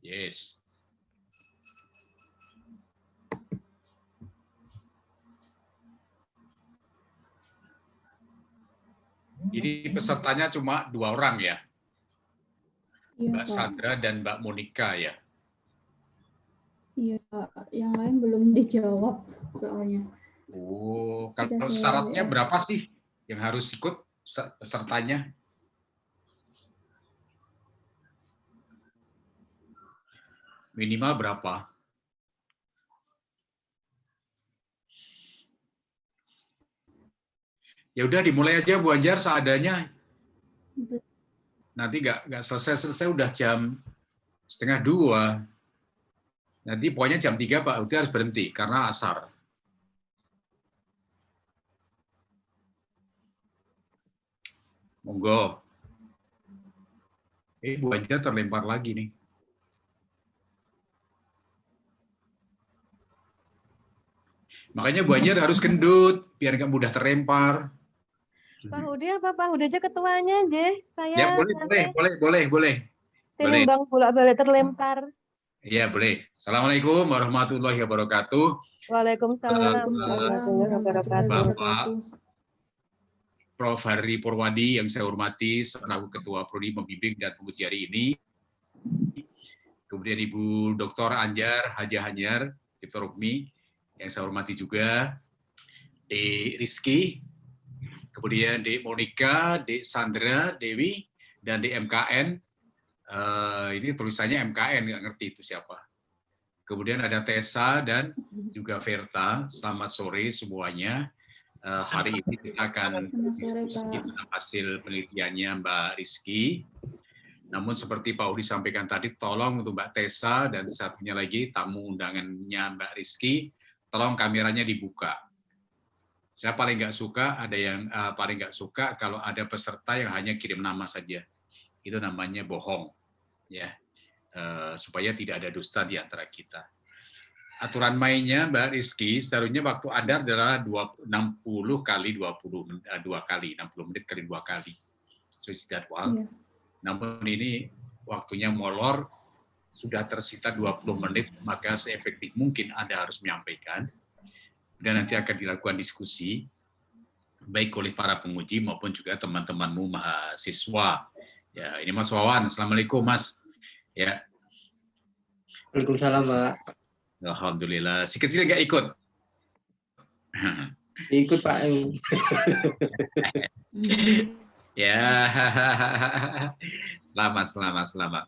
Yes. Ini pesertanya cuma 2 orang ya, Iya, Mbak Pak. Sandra dan Mbak Monica ya. Iya, Pak. Yang lain belum dijawab soalnya. Oh, Sudah kalau saya syaratnya WA. berapa sih yang harus ikut pesertanya? Minimal berapa? Ya udah dimulai aja Bu Anjar seadanya. Nanti nggak selesai udah jam 1:30. Nanti pokoknya jam 3 Pak udah harus berhenti karena asar. Monggo. Bu Anjar terlempar lagi nih. Makanya Bu Anjar harus gendut biar nggak mudah terlempar. Pak Hudi apa Pak Hudi aja ketuanya aja. Saya Ya boleh. Tinimbang bolak-balik terlempar. Iya boleh. Assalamualaikum warahmatullahi wabarakatuh. Waalaikumsalam warahmatullahi wabarakatuh. Bapak Prof. Hari Purwadi yang saya hormati selaku Ketua Prodi Pembimbing dan Penguji hari ini. Kemudian Ibu Dr. Anjar Haja Hanyar, Dr. Rukmi, yang saya hormati juga. Dek Rizky, kemudian Dek Monica, Dek Sandra, Dewi, dan Dek MKN. Ini tulisannya MKN, nggak ngerti itu siapa. Kemudian ada Tessa dan juga Verta. Selamat sore semuanya. Hari ini kita akan diskusi tentang hasil penelitiannya Mbak Rizky. Namun seperti Pak Udi sampaikan tadi, tolong untuk Mbak Tessa dan satunya lagi tamu undangannya Mbak Rizky, tolong kameranya dibuka. Saya paling nggak suka kalau ada peserta yang hanya kirim nama saja. Itu namanya bohong, ya. Supaya tidak ada dusta di antara kita. Aturan mainnya Mbak Rizky, seharusnya waktu ada adalah 60 kali 20, 2 kali, 60 menit kali 2 kali. Sesuai jadwal. Iya. Namun ini waktunya molor, sudah tersita 20 menit, maka seefektif mungkin Anda harus menyampaikan. Dan nanti akan dilakukan diskusi, baik oleh para penguji maupun juga teman-temanmu mahasiswa. Ya, ini Mas Wawan. Assalamualaikum, Mas. Ya. Waalaikumsalam, Pak. Alhamdulillah. Si kecil nggak ikut? Ikut, Pak. Ya, selamat.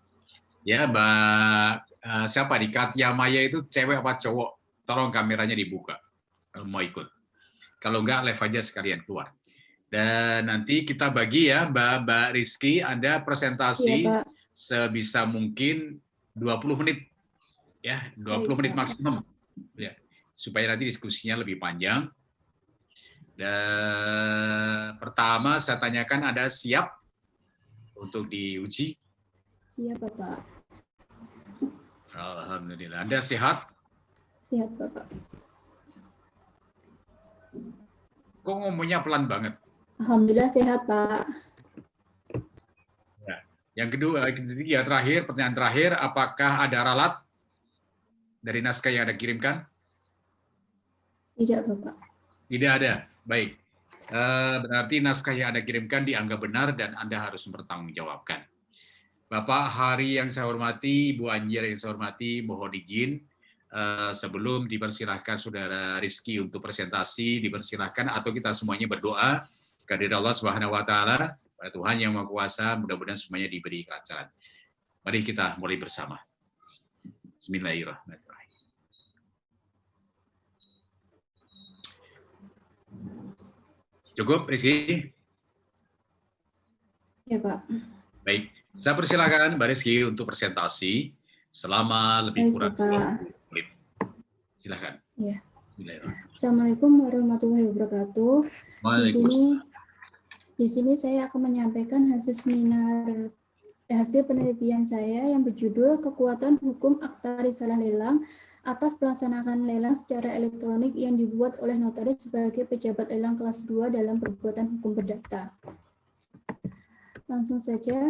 Ya, Mbak, siapa di Katia Maya itu cewek apa cowok? Tolong kameranya dibuka kalau mau ikut. Kalau enggak, live aja sekalian keluar. Dan nanti kita bagi ya, Mbak Rizky, Anda presentasi Iya, Pak. sebisa mungkin 20 menit. Ya, 20 menit maksimum. Ya, supaya nanti diskusinya lebih panjang. Dan pertama saya tanyakan, Anda siap untuk diuji? Siap, Bapak. Alhamdulillah. Anda sehat? Sehat, Bapak. Kok ngomongnya pelan banget? Alhamdulillah sehat, Pak. Ya. Yang kedua, terakhir, pertanyaan terakhir, apakah ada ralat dari naskah yang Anda kirimkan? Tidak, Bapak. Tidak ada. Baik. Berarti naskah yang Anda kirimkan dianggap benar dan Anda harus mempertanggungjawabkan. Bapak Hari yang saya hormati, Ibu Anjar yang saya hormati, mohon izin sebelum dipersilahkan Saudara Rizky untuk presentasi, dipersilahkan atau kita semuanya berdoa kepada Allah Subhanahu wa taala, pada Tuhan yang Maha Kuasa, mudah-mudahan semuanya diberi kelancaran. Mari kita mulai bersama. Bismillahirrahmanirrahim. Cukup, Rizky? Ya, Pak. Baik, saya persilakan Mbak Rizky untuk presentasi selama lebih kurang 20 menit. Silakan. Ya. Assalamualaikum warahmatullahi wabarakatuh. Di sini saya akan menyampaikan hasil penelitian saya yang berjudul Kekuatan Hukum Akta Risalah Lelang atas pelaksanaan lelang secara elektronik yang dibuat oleh notaris sebagai pejabat lelang kelas 2 dalam perbuatan hukum perdata. Langsung saja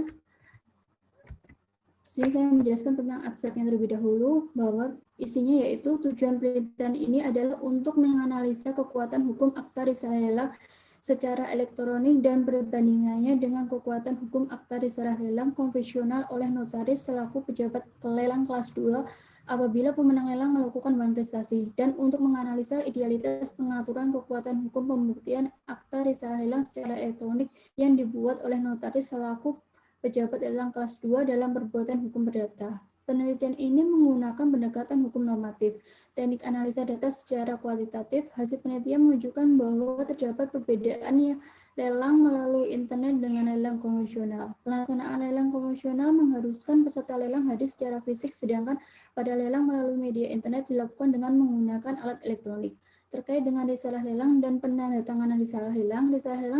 sini saya menjelaskan tentang abstraknya terlebih dahulu, bahwa isinya yaitu tujuan penelitian ini adalah untuk menganalisa kekuatan hukum akta risalah lelang secara elektronik dan perbandingannya dengan kekuatan hukum akta risalah lelang konvensional oleh notaris selaku pejabat lelang kelas 2 apabila pemenang lelang melakukan manifestasi, dan untuk menganalisa idealitas pengaturan kekuatan hukum pembuktian akta risalah lelang secara elektronik yang dibuat oleh notaris selaku pejabat lelang kelas 2 dalam perbuatan hukum perdata. Penelitian ini menggunakan pendekatan hukum normatif, teknik analisa data secara kualitatif. Hasil penelitian menunjukkan bahwa terdapat perbedaan lelang melalui internet dengan lelang konvensional. Pelaksanaan lelang konvensional mengharuskan peserta lelang hadir secara fisik, sedangkan pada lelang melalui media internet dilakukan dengan menggunakan alat elektronik. Terkait dengan risalah lelang dan penandatanganan risalah lelang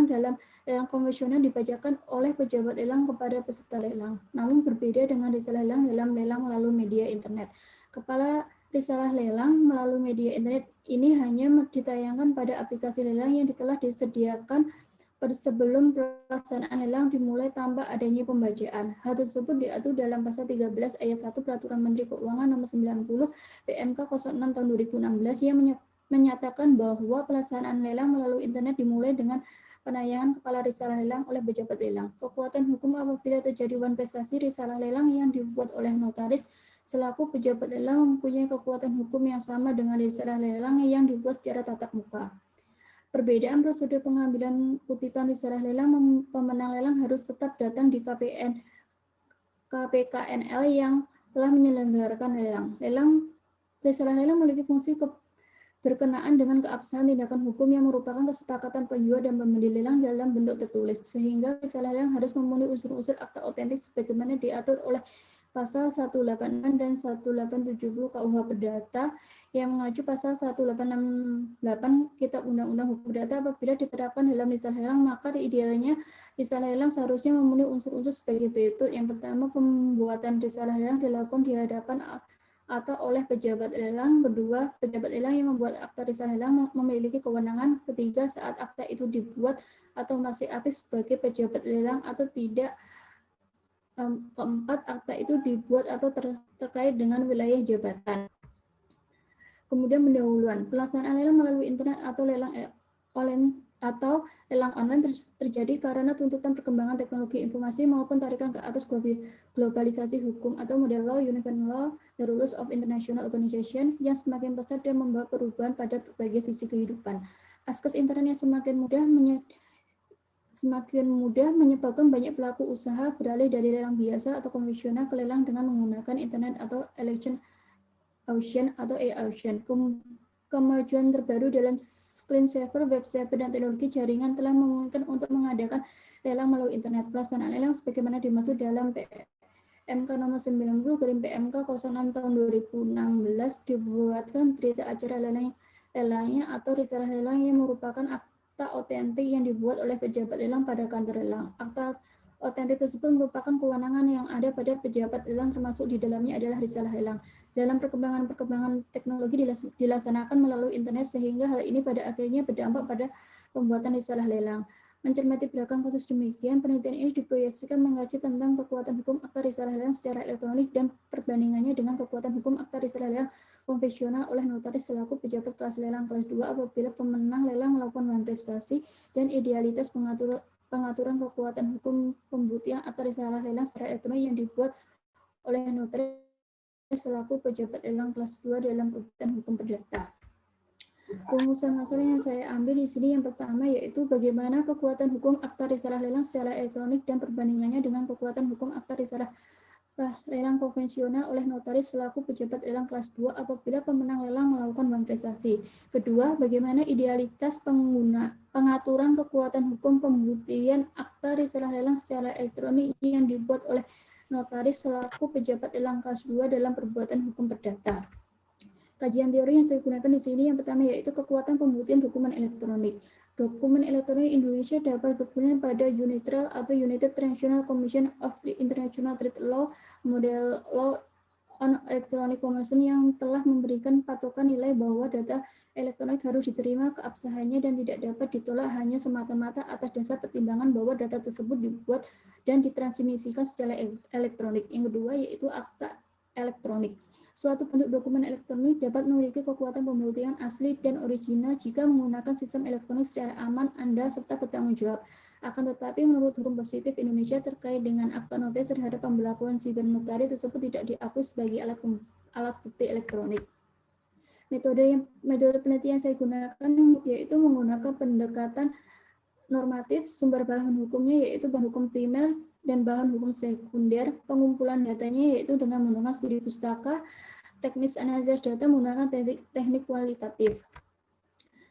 dalam lelang konvensional dibacakan oleh pejabat lelang kepada peserta lelang, namun berbeda dengan risalah lelang dalam lelang melalui media internet. Kepala risalah lelang melalui media internet ini hanya ditayangkan pada aplikasi lelang yang telah disediakan sebelum pelaksanaan lelang dimulai tanpa adanya pembacaan. Hal tersebut diatur dalam pasal 13 ayat 1 Peraturan Menteri Keuangan Nomor 90 PMK 06 tahun 2016 yang menyatakan bahwa pelaksanaan lelang melalui internet dimulai dengan penayangan kepala risalah lelang oleh pejabat lelang. Kekuatan hukum apabila terjadi manifestasi risalah lelang yang dibuat oleh notaris selaku pejabat lelang mempunyai kekuatan hukum yang sama dengan risalah lelang yang dibuat secara tatap muka. Perbedaan prosedur pengambilan kutipan risalah lelang, pemenang lelang harus tetap datang di KPKNL yang telah menyelenggarakan lelang. Risalah lelang memiliki fungsi berkenaan dengan keabsahan tindakan hukum yang merupakan kesepakatan penjual dan pembeli lelang dalam bentuk tertulis, sehingga risalah lelang harus memenuhi unsur-unsur akta otentik sebagaimana diatur oleh pasal 186 dan 1870 KUH Perdata yang mengacu pasal 1868 Kitab Undang-Undang Hukum Perdata. Apabila diterapkan dalam risalah lelang, maka idealnya risalah lelang seharusnya memenuhi unsur-unsur sebagai berikut. Yang pertama, pembuatan risalah lelang dilakukan di hadapan atau oleh pejabat lelang. Kedua, pejabat lelang yang membuat akta risalah lelang memiliki kewenangan. Ketiga, saat akta itu dibuat atau masih aktif sebagai pejabat lelang atau tidak. Keempat, akta itu dibuat atau terkait dengan wilayah jabatan. Kemudian pendahuluan. Pelaksanaan lelang melalui internet atau lelang online terjadi karena tuntutan perkembangan teknologi informasi maupun tarikan ke atas globalisasi hukum atau model law, uniform law, the rules of international organization yang semakin besar dan membawa perubahan pada berbagai sisi kehidupan. Akses internet yang semakin mudah menyebabkan banyak pelaku usaha beralih dari lelang biasa atau konvensional ke lelang dengan menggunakan internet atau election auction atau e-auction. Kemajuan terbaru dalam clean server, web server, dan teknologi jaringan telah memungkinkan untuk mengadakan lelang melalui internet. Pelaksanaan lelang sebagaimana dimaksud dalam PMK nomor 90 garing PMK 06 tahun 2016 dibuatkan berita acara lelangnya atau risalah lelang yang merupakan akta otentik yang dibuat oleh pejabat lelang pada kantor lelang. Akta otentik tersebut merupakan kewenangan yang ada pada pejabat lelang, termasuk di dalamnya adalah risalah lelang. Dalam perkembangan teknologi dilaksanakan melalui internet, sehingga hal ini pada akhirnya berdampak pada pembuatan risalah lelang. Mencermati belakang kasus demikian, penelitian ini diproyeksikan mengkaji tentang kekuatan hukum akta risalah lelang secara elektronik dan perbandingannya dengan kekuatan hukum akta risalah lelang konvensional oleh notaris selaku pejabat kelas lelang kelas 2 apabila pemenang lelang melakukan manifestasi, dan idealitas pengaturan kekuatan hukum pembuktian akta risalah lelang secara elektronik yang dibuat oleh notaris selaku pejabat lelang kelas 2 dalam perbuatan hukum perdata. Rumusan masalah yang saya ambil di sini yang pertama yaitu bagaimana kekuatan hukum akta risalah lelang secara elektronik dan perbandingannya dengan kekuatan hukum akta risalah lelang konvensional oleh notaris selaku pejabat lelang kelas 2 apabila pemenang lelang melakukan manifestasi. Kedua, bagaimana idealitas pengaturan kekuatan hukum pembuktian akta risalah lelang secara elektronik yang dibuat oleh notaris selaku pejabat lelang kelas 2 dalam perbuatan hukum perdata. Kajian teori yang saya gunakan di sini yang pertama yaitu kekuatan pembuktian dokumen elektronik. Dokumen elektronik Indonesia dapat berguna pada UNITRAL atau United International Commission of International Trade Law, model law on Electronic Commerce yang telah memberikan patokan nilai bahwa data elektronik harus diterima keabsahannya dan tidak dapat ditolak hanya semata-mata atas dasar pertimbangan bahwa data tersebut dibuat dan ditransmisikan secara elektronik. Yang kedua yaitu akta elektronik. Suatu bentuk dokumen elektronik dapat memiliki kekuatan pembuktian asli dan original jika menggunakan sistem elektronik secara aman, andal, serta bertanggung jawab. Akan tetapi, menurut hukum positif Indonesia terkait dengan akta notaris terhadap pembelakuan sibernotaris tersebut tidak diakui sebagai alat bukti elektronik. Metode penelitian yang saya gunakan yaitu menggunakan pendekatan normatif, sumber bahan hukumnya yaitu bahan hukum primer dan bahan hukum sekunder. Pengumpulan datanya yaitu dengan menggunakan studi pustaka, teknis analisis data menggunakan teknik kualitatif.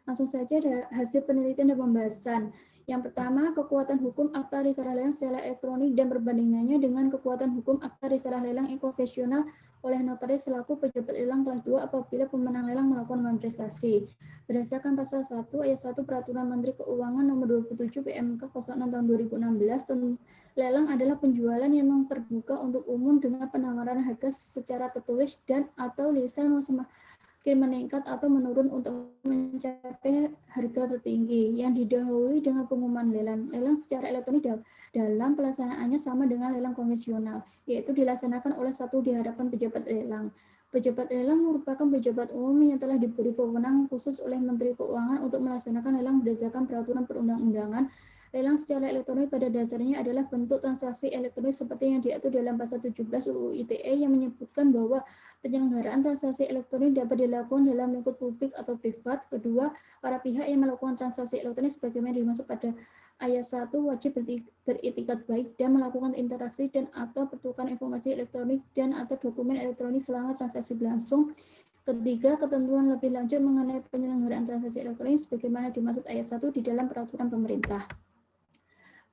Langsung saja ada hasil penelitian dan pembahasan. Yang pertama, kekuatan hukum akta risalah lelang secara elektronik dan perbandingannya dengan kekuatan hukum akta risalah lelang konvensional oleh notaris selaku pejabat lelang kelas 2 apabila pemenang lelang melakukan manifestasi. Berdasarkan pasal 1 ayat 1 Peraturan Menteri Keuangan nomor 27 PMK 06 tahun 2016, lelang adalah penjualan yang terbuka untuk umum dengan penawaran harga secara tertulis dan atau lisan semakin meningkat atau menurun untuk mencapai harga tertinggi yang didahului dengan pengumuman lelang. Lelang secara elektronik dalam pelaksanaannya sama dengan lelang konvensional, yaitu dilaksanakan oleh satu di hadapan pejabat lelang. Pejabat lelang merupakan pejabat umum yang telah diberi wewenang khusus oleh Menteri Keuangan untuk melaksanakan lelang berdasarkan peraturan perundang-undangan. Lelang secara elektronik pada dasarnya adalah bentuk transaksi elektronik seperti yang diatur dalam pasal 17 UU ITE yang menyebutkan bahwa penyelenggaraan transaksi elektronik dapat dilakukan dalam lingkup publik atau privat. Kedua, para pihak yang melakukan transaksi elektronik sebagaimana dimaksud pada ayat 1 wajib beretikat baik dan melakukan interaksi dan atau pertukaran informasi elektronik dan atau dokumen elektronik selama transaksi berlangsung. Ketiga, ketentuan lebih lanjut mengenai penyelenggaraan transaksi elektronik sebagaimana dimaksud ayat 1 di dalam peraturan pemerintah.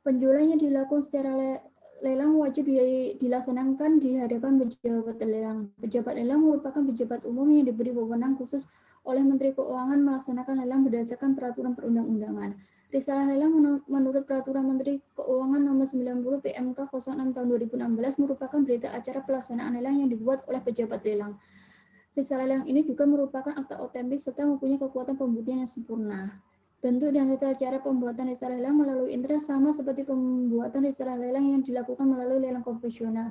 Penjualan yang dilakukan secara lelang wajib dilaksanakan di hadapan pejabat lelang. Pejabat lelang merupakan pejabat umum yang diberi wewenang khusus oleh Menteri Keuangan melaksanakan lelang berdasarkan peraturan perundang-undangan. Risalah lelang menurut Peraturan Menteri Keuangan nomor 90 PMK 06 tahun 2016 merupakan berita acara pelaksanaan lelang yang dibuat oleh pejabat lelang. Risalah lelang ini juga merupakan akta otentik serta mempunyai kekuatan pembuktian yang sempurna. Bentuk dan tata cara pembuatan risalah lelang melalui internet sama seperti pembuatan risalah lelang yang dilakukan melalui lelang konvensional.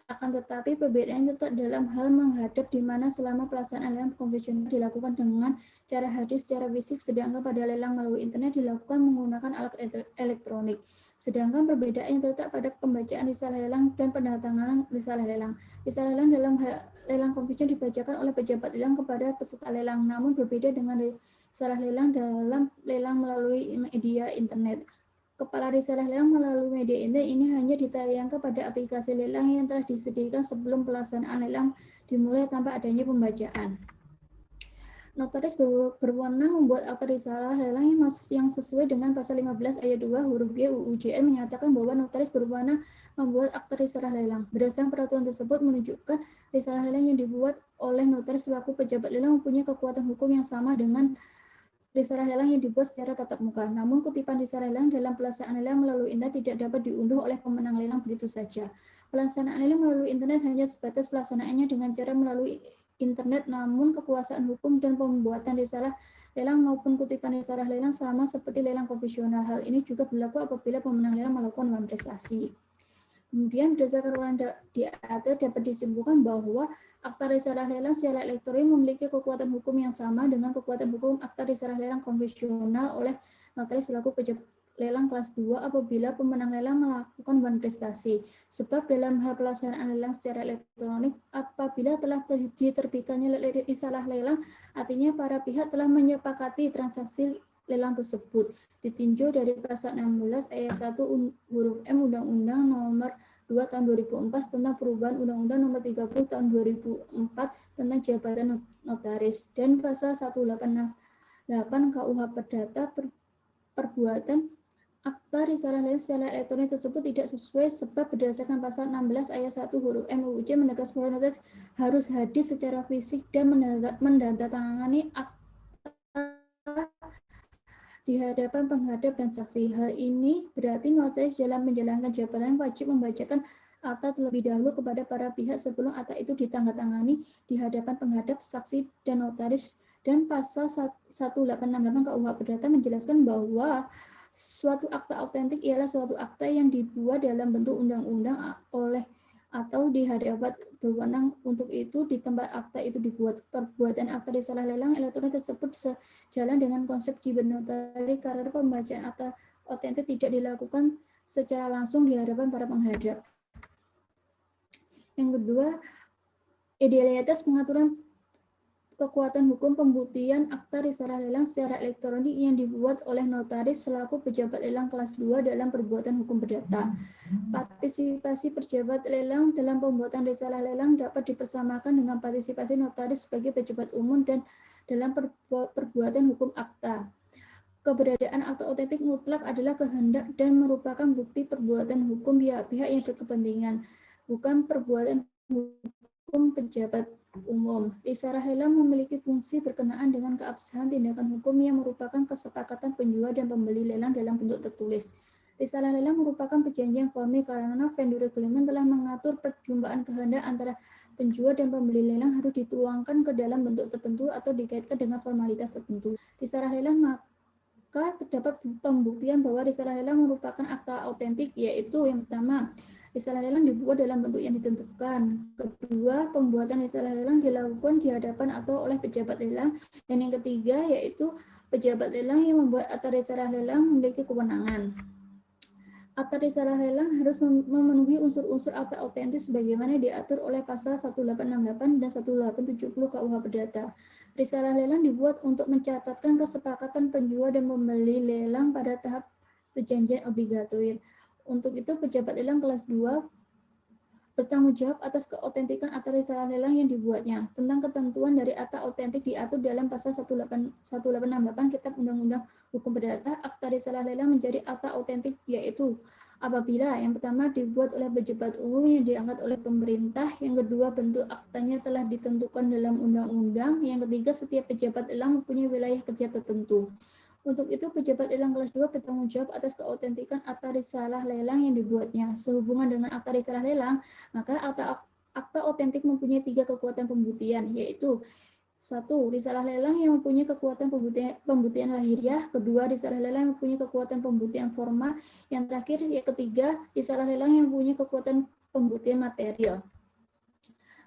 Akan tetapi perbedaannya tetap dalam hal menghadap di mana selama pelaksanaan lelang konvensional dilakukan dengan cara hadir secara fisik, sedangkan pada lelang melalui internet dilakukan menggunakan alat elektronik. Sedangkan perbedaan terletak pada pembacaan risalah lelang dan pendatanganan risalah lelang. Risalah lelang dalam lelang konvensional dibacakan oleh pejabat lelang kepada peserta lelang, namun berbeda dengan risalah lelang dalam lelang melalui media internet. Kepala risalah lelang melalui media internet ini hanya ditayangkan pada aplikasi lelang yang telah disediakan sebelum pelaksanaan lelang dimulai tanpa adanya pembacaan. Notaris berwenang membuat akta risalah lelang yang sesuai dengan pasal 15 ayat 2 huruf G UU JR menyatakan bahwa notaris berwenang membuat akta risalah lelang. Berdasarkan peraturan tersebut menunjukkan risalah lelang yang dibuat oleh notaris selaku pejabat lelang mempunyai kekuatan hukum yang sama dengan risalah lelang yang dibuat secara tatap muka. Namun kutipan risalah lelang dalam pelaksanaan lelang melalui internet tidak dapat diunduh oleh pemenang lelang begitu saja. Pelaksanaan lelang melalui internet hanya sebatas pelaksanaannya dengan cara melalui internet, namun kekuasaan hukum dan pembuatan risalah lelang maupun kutipan risalah lelang sama seperti lelang konvensional. Hal ini juga berlaku apabila pemenang lelang melakukan manifestasi. Kemudian berdasarkan uraian di atas dapat disimpulkan bahwa akta risalah lelang secara elektronik memiliki kekuatan hukum yang sama dengan kekuatan hukum akta risalah lelang konvensional oleh notaris selaku pejabat lelang kelas 2 apabila pemenang lelang melakukan manifestasi. Sebab dalam hal pelaksanaan lelang secara elektronik, apabila telah diterbitkannya risalah lelang, artinya para pihak telah menyepakati transaksi lelang tersebut. Ditinjau dari pasal 16 ayat 1 huruf M Undang-Undang nomor 2 tahun 2004 tentang perubahan Undang-Undang nomor 30 tahun 2004 tentang jabatan notaris dan pasal 188 KUH Perdata perbuatan akta risalah lelang secara elektronik tersebut tidak sesuai sebab berdasarkan pasal 16 ayat 1 huruf M UU JR menegaskan bahwa notaris harus hadir secara fisik dan menandatangani akta di hadapan penghadap dan saksi. Hal ini berarti notaris dalam menjalankan jabatan wajib membacakan akta terlebih dahulu kepada para pihak sebelum akta itu ditandatangani di hadapan penghadap, saksi, dan notaris. Dan pasal 1868 KUH Perdata menjelaskan bahwa suatu akta autentik ialah suatu akta yang dibuat dalam bentuk undang-undang oleh atau di hadapan berwenang untuk itu di tempat akta itu dibuat. Perbuatan akta risalah lelang elektronik tersebut sejalan dengan konsep jiwa notari karena pembacaan akta autentik tidak dilakukan secara langsung di hadapan para penghadap. Yang kedua, idealitas pengaturan kekuatan hukum pembuktian akta risalah lelang secara elektronik yang dibuat oleh notaris selaku pejabat lelang kelas 2 dalam perbuatan hukum perdata. Partisipasi pejabat lelang dalam pembuatan risalah lelang dapat dipersamakan dengan partisipasi notaris sebagai pejabat umum dan dalam perbuatan hukum akta. Keberadaan akta otentik mutlak adalah kehendak dan merupakan bukti perbuatan hukum pihak-pihak yang berkepentingan, bukan perbuatan hukum pejabat umum. Risalah lelang memiliki fungsi berkenaan dengan keabsahan tindakan hukum yang merupakan kesepakatan penjual dan pembeli lelang dalam bentuk tertulis. Risalah lelang merupakan perjanjian formil karena vendor agreement telah mengatur perjumpaan kehendak antara penjual dan pembeli lelang harus dituangkan ke dalam bentuk tertentu atau dikaitkan dengan formalitas tertentu. Risalah lelang maka terdapat pembuktian bahwa risalah lelang merupakan akta autentik, yaitu yang pertama, risalah lelang dibuat dalam bentuk yang ditentukan. Kedua, pembuatan risalah lelang dilakukan di hadapan atau oleh pejabat lelang. Dan yang ketiga, yaitu pejabat lelang yang membuat akta risalah lelang memiliki kewenangan. Akta risalah lelang harus memenuhi unsur-unsur akta autentik sebagaimana diatur oleh pasal 1868 dan 1870 KUH Perdata. Risalah lelang dibuat untuk mencatatkan kesepakatan penjual dan pembeli lelang pada tahap perjanjian obligator. Untuk itu, pejabat lelang kelas 2 bertanggung jawab atas keautentikan akta risalah lelang yang dibuatnya. Tentang ketentuan dari akta autentik diatur dalam pasal 1868 Kitab Undang-Undang Hukum Perdata. Akta risalah lelang menjadi akta autentik yaitu apabila yang pertama dibuat oleh pejabat umum yang diangkat oleh pemerintah, yang kedua bentuk aktanya telah ditentukan dalam undang-undang, yang ketiga setiap pejabat lelang mempunyai wilayah kerja tertentu. Untuk itu, pejabat lelang kelas 2 bertanggung jawab atas keautentikan akta risalah lelang yang dibuatnya. Sehubungan dengan akta risalah lelang, maka akta autentik mempunyai 3 kekuatan pembuktian, yaitu 1. Risalah lelang yang mempunyai kekuatan pembuktian lahiriah. Kedua, risalah lelang yang mempunyai kekuatan pembuktian formal. Yang terakhir, yang ketiga, risalah lelang yang mempunyai kekuatan pembuktian material.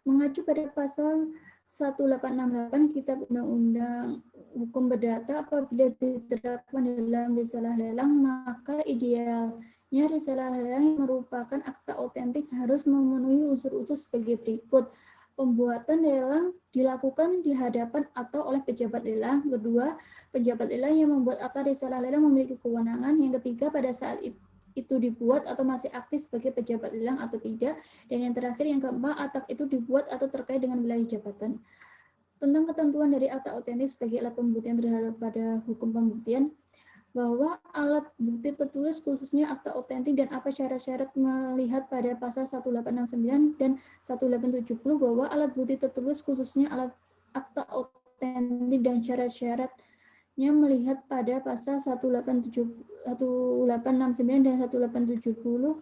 Mengacu pada pasal 1868 Kitab Undang-Undang Hukum Perdata, apabila diterapkan dalam risalah lelang, maka idealnya risalah lelang yang merupakan akta autentik harus memenuhi unsur-unsur sebagai berikut. Pembuatan lelang dilakukan di hadapan atau oleh pejabat lelang. Kedua, pejabat lelang yang membuat akta risalah lelang memiliki kewenangan. Yang ketiga, pada saat itu dibuat atau masih aktif sebagai pejabat lelang atau tidak. Dan yang terakhir, yang keempat, akta itu dibuat atau terkait dengan wilayah jabatan. Tentang ketentuan dari akta autentik sebagai alat pembuktian terhadap pada hukum pembuktian, bahwa alat bukti tertulis khususnya akta autentik dan apa syarat-syarat melihat pada pasal 1869 dan 1870 bahwa alat bukti tertulis khususnya alat akta autentik dan syarat-syaratnya melihat pada pasal 1869 dan 1870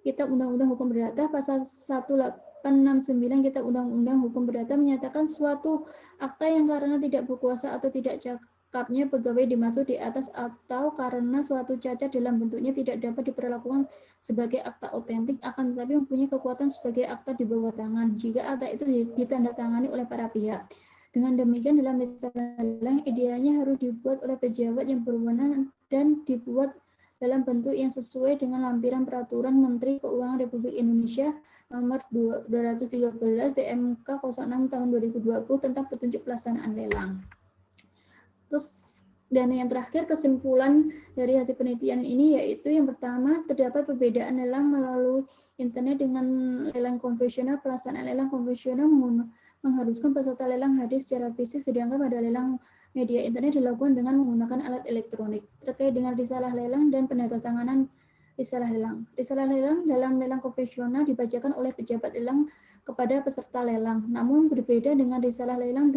Kitab Undang-Undang Hukum Perdata. Pasal 1869 Kitab Undang-Undang Hukum Perdata menyatakan suatu akta yang karena tidak berkuasa atau tidak cakapnya pegawai dimaksud di atas atau karena suatu cacat dalam bentuknya tidak dapat diperlakukan sebagai akta autentik, akan tetapi mempunyai kekuatan sebagai akta di bawah tangan jika akta itu ditandatangani oleh para pihak. Dengan demikian, dalam risalah lelang idealnya harus dibuat oleh pejabat yang berwenang dan dibuat dalam bentuk yang sesuai dengan lampiran Peraturan Menteri Keuangan Republik Indonesia Nomor 213 PMK 06 Tahun 2020 tentang petunjuk pelaksanaan lelang. Terus, dan yang terakhir, kesimpulan dari hasil penelitian ini yaitu yang pertama, terdapat perbedaan lelang melalui internet dengan lelang konvensional. Pelaksanaan lelang konvensional mengharuskan peserta lelang hadir secara fisik, sedangkan pada lelang media internet dilakukan dengan menggunakan alat elektronik. Terkait dengan risalah lelang dan penandatanganan risalah lelang. Risalah lelang dalam lelang konvensional dibacakan oleh pejabat lelang kepada peserta lelang, namun berbeda dengan risalah lelang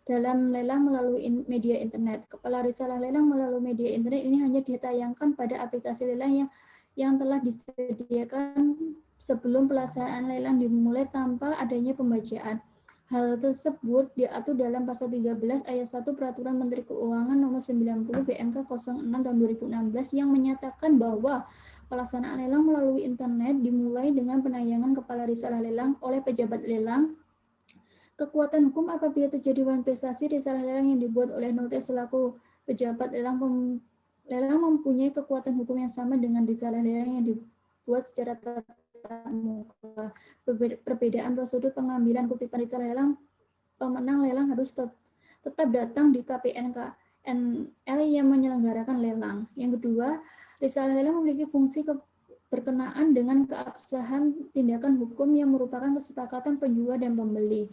dalam lelang melalui media internet. Kepala risalah lelang melalui media internet ini hanya ditayangkan pada aplikasi lelang yang telah disediakan sebelum pelaksanaan lelang dimulai tanpa adanya pembacaan. Hal tersebut diatur dalam pasal 13 ayat 1 Peraturan Menteri Keuangan nomor 90 BMK 06 tahun 2016 yang menyatakan bahwa pelaksanaan lelang melalui internet dimulai dengan penayangan kepala risalah lelang oleh pejabat lelang. Kekuatan hukum apabila terjadi prestasi risalah lelang yang dibuat oleh notaris selaku pejabat lelang mempunyai kekuatan hukum yang sama dengan risalah lelang yang dibuat secara tatap muka. Perbedaan prosedur pengambilan kutipan risalah lelang, pemenang lelang harus tetap datang di KPNKNL yang menyelenggarakan lelang. Yang kedua, risalah lelang memiliki fungsi berkenaan dengan keabsahan tindakan hukum yang merupakan kesepakatan penjual dan pembeli.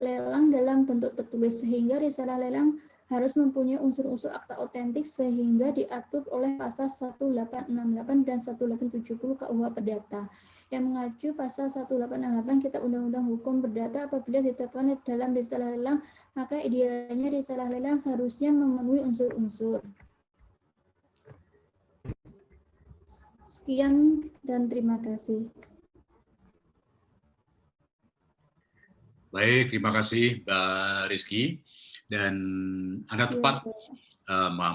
Lelang dalam bentuk tertulis, sehingga risalah lelang harus mempunyai unsur-unsur akta otentik sehingga diatur oleh pasal 1868 dan 1870 KUH Perdata. Yang mengacu pasal 1868 Kitab Undang-Undang Hukum Perdata, apabila ditetapkan dalam risalah lelang, maka idealnya risalah lelang seharusnya memenuhi unsur-unsur. Sekian dan terima kasih. Baik, terima kasih Mbak Rizky. Dan Anda tepat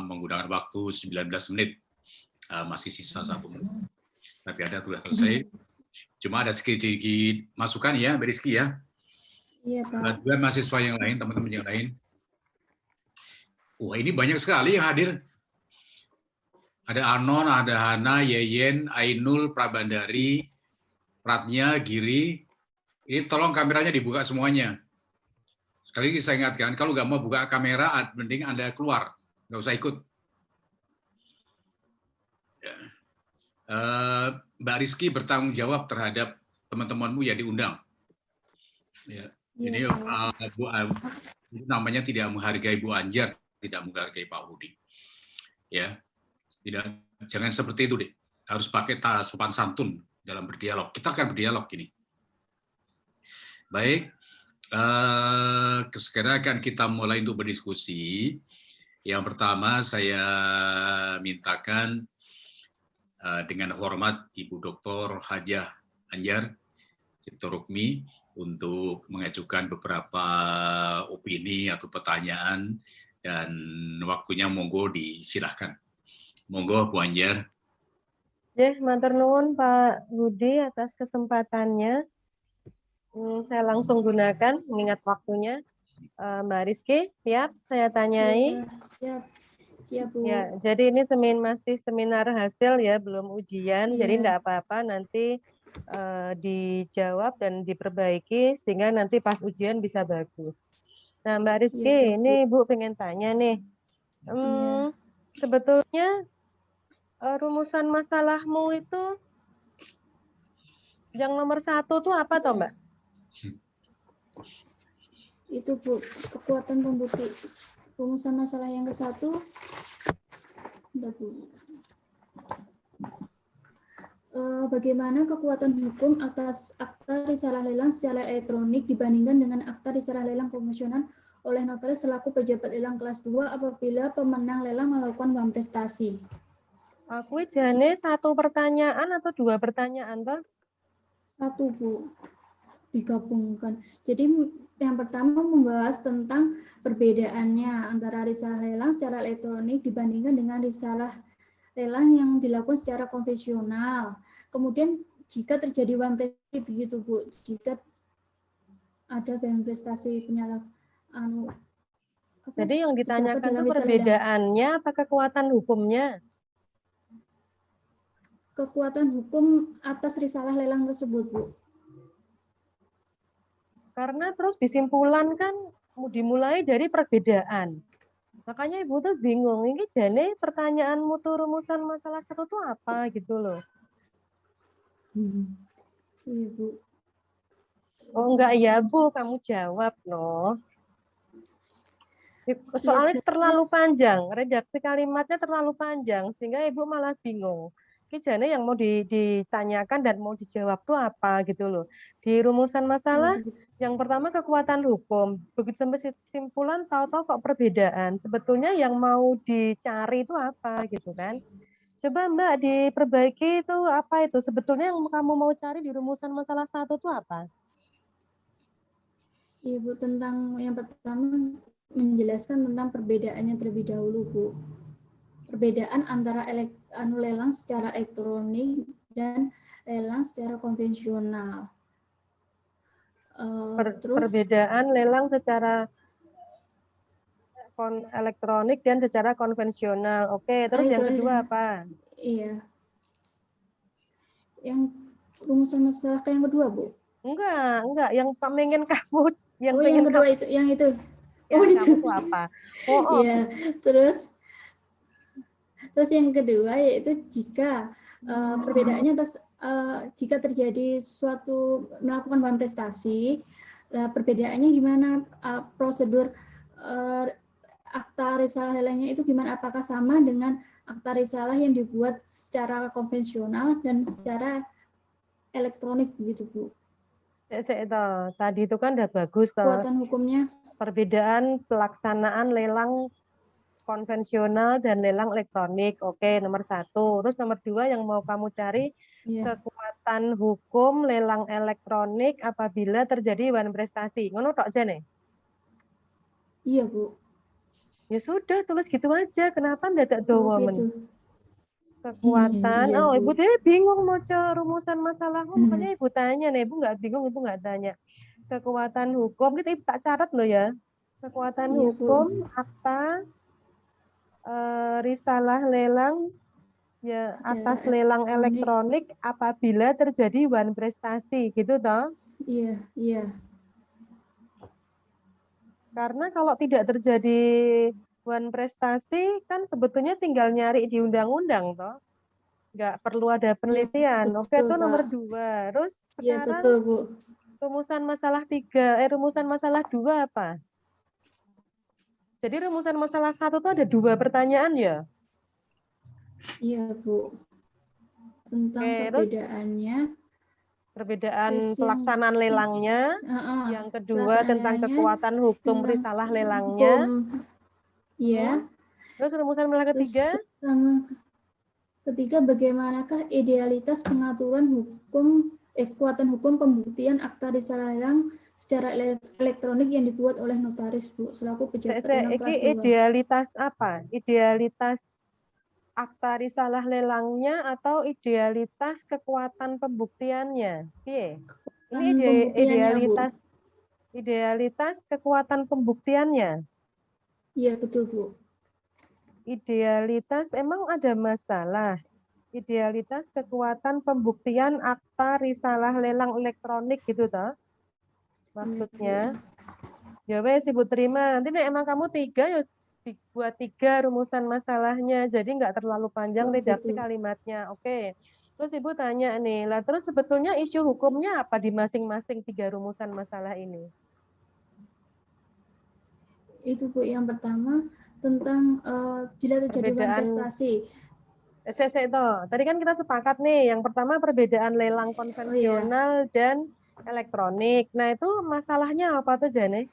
menggunakan waktu 19 menit. Masih sisa 1 menit. Tapi Anda sudah selesai. Cuma ada sedikit masukan ya Mbak Rizky ya. Iya, Pak. Juga mahasiswa yang lain, teman-teman yang lain. Wah, ini banyak sekali yang hadir. Ada Anon, ada Hana, Yeyen, Ainul, Prabandari, Pratnya, Giri. Ini tolong kameranya dibuka semuanya. Sekali lagi saya ingatkan, kalau nggak mau buka kamera, mending Anda keluar. Nggak usah ikut. Ya. Mbak Rizky bertanggung jawab terhadap teman-temanmu yang diundang. Ya. Ini namanya tidak menghargai Bu Anjar, tidak menghargai Pak Budi. Ya, tidak, jangan seperti itu deh. Harus pakai sopan santun dalam berdialog. Kita akan berdialog ini. Baik, sekarang akan kita mulai untuk berdiskusi. Yang pertama saya mintakan dengan hormat Ibu Dr. Hajah Anjar Cipto Rukmi untuk mengajukan beberapa opini atau pertanyaan, dan waktunya monggo disilahkan. Monggo Bu Anjar. Matur nuwun Pak Budi atas kesempatannya. Saya langsung gunakan mengingat waktunya. Mbak Rizky, siap saya tanyai? Ya, siap Bu. Ya, jadi ini masih seminar hasil ya, belum ujian, jadi enggak apa-apa, nanti dijawab dan diperbaiki sehingga nanti pas ujian bisa bagus. Nah, Mbak Rizky, ini Bu pengen tanya nih, sebetulnya rumusan masalahmu itu yang nomor 1 tuh apa toh Mbak? Itu Bu, kekuatan pembukti. Rumusan masalah yang ke-1, bagaimana kekuatan hukum atas akta risalah lelang secara elektronik dibandingkan dengan akta risalah lelang konvensional oleh notaris selaku pejabat lelang kelas 2 apabila pemenang lelang melakukan prestasi? Aku jane 1 pertanyaan atau 2 pertanyaan toh? 1 Bu, digabungkan. Jadi yang pertama membahas tentang perbedaannya antara risalah lelang secara elektronik dibandingkan dengan risalah lelang yang dilakukan secara konvensional. Kemudian jika terjadi prestasi begitu Bu, jika ada prestasi jadi yang ditanyakan itu perbedaannya apa kekuatan hukumnya? Kekuatan hukum atas risalah lelang tersebut Bu. Karena terus disimpulan kan dimulai dari perbedaan. Makanya Ibu tuh bingung, ini jane pertanyaanmu tuh rumusan masalah 1 tuh apa gitu loh. Iya Bu. Oh enggak ya Bu, kamu jawab loh. Soalnya terlalu panjang, redaksi kalimatnya terlalu panjang sehingga Ibu malah bingung. Ini jane yang mau ditanyakan dan mau dijawab tuh apa gitu loh. Di rumusan masalah yang pertama kekuatan hukum. Begitu sampai kesimpulan tahu-tahu kok perbedaan. Sebetulnya yang mau dicari itu apa gitu kan. Coba Mbak diperbaiki itu apa itu? Sebetulnya yang kamu mau cari di rumusan masalah 1 itu apa? Ibu, tentang yang pertama menjelaskan tentang perbedaannya terlebih dahulu, Bu. Perbedaan antara lelang secara elektronik dan lelang secara konvensional. Terus Perbedaan lelang secara elektronik dan secara konvensional. Oke, terus yang kedua apa? Iya. Yang rumusan masalah yang kedua, Bu? Enggak. Yang pengen kamu, yang oh, pengen yang kedua kamu, itu, yang itu. yang itu. kamu tuh apa? Iya, terus yang kedua yaitu jika perbedaannya jika terjadi suatu melakukan bahan prestasi, perbedaannya gimana, prosedur akta risalah lelangnya itu gimana, apakah sama dengan akta risalah yang dibuat secara konvensional dan secara elektronik begitu, Bu? Tadi itu kan udah bagus toh. Kekuatan hukumnya. Perbedaan pelaksanaan lelang konvensional dan lelang elektronik. Oke, nomor 1. Terus nomor 2 yang mau kamu cari, kekuatan hukum lelang elektronik apabila terjadi wan prestasi. Ngono tok jane? Iya, Bu. Ya sudah, tulis gitu aja. Kenapa ndak dawa men? Kekuatan. Iya, oh, Bu. Ibu deh bingung mau rumusan masalahmu, makanya Ibu tanya nih. Ibu nggak bingung, Ibu nggak tanya. Kekuatan hukum, kita Ibu tak catat loh ya. Kekuatan Iya, hukum, Bu. akta, risalah lelang, ya atas lelang elektronik apabila terjadi wan prestasi, gitu toh? Iya. Karena kalau tidak terjadi wan prestasi, kan sebetulnya tinggal nyari di undang-undang toh. Nggak perlu ada penelitian. Ya, Oke, itu nomor 2. Terus Iya, sekarang betul, Bu. rumusan masalah 3, rumusan masalah 2 apa? Jadi rumusan masalah 1 itu ada 2 pertanyaan ya? Iya, Bu. Tentang perbedaannya. Perbedaan pelaksanaan lelangnya. Yang kedua tentang kekuatan hukum risalah lelangnya. Iya. Terus rumusan masalah ketiga? Ketiga, bagaimanakah idealitas pengaturan hukum, kekuatan hukum pembuktian akta risalah lelang secara elektronik yang dibuat oleh notaris, Bu, selaku pejabat lelang kelas 2. Idealitas apa? Idealitas akta risalah lelangnya atau idealitas kekuatan pembuktiannya? Ini idealitas kekuatan pembuktiannya. Iya, betul, Bu. Idealitas, emang ada masalah? Idealitas kekuatan pembuktian akta risalah lelang elektronik gitu toh? Maksudnya. Ya wes Ibu terima. Nanti nih emang kamu 3 ya buat 3 rumusan masalahnya. Jadi nggak terlalu panjang redaksi kalimatnya. Oke. Terus Ibu tanya nih, lah terus sebetulnya isu hukumnya apa di masing-masing 3 rumusan masalah ini? Itu, Bu, yang pertama tentang bila terjadi prestasi. Tadi kan kita sepakat nih, yang pertama perbedaan lelang konvensional dan elektronik. Nah itu masalahnya apa tuh Jane?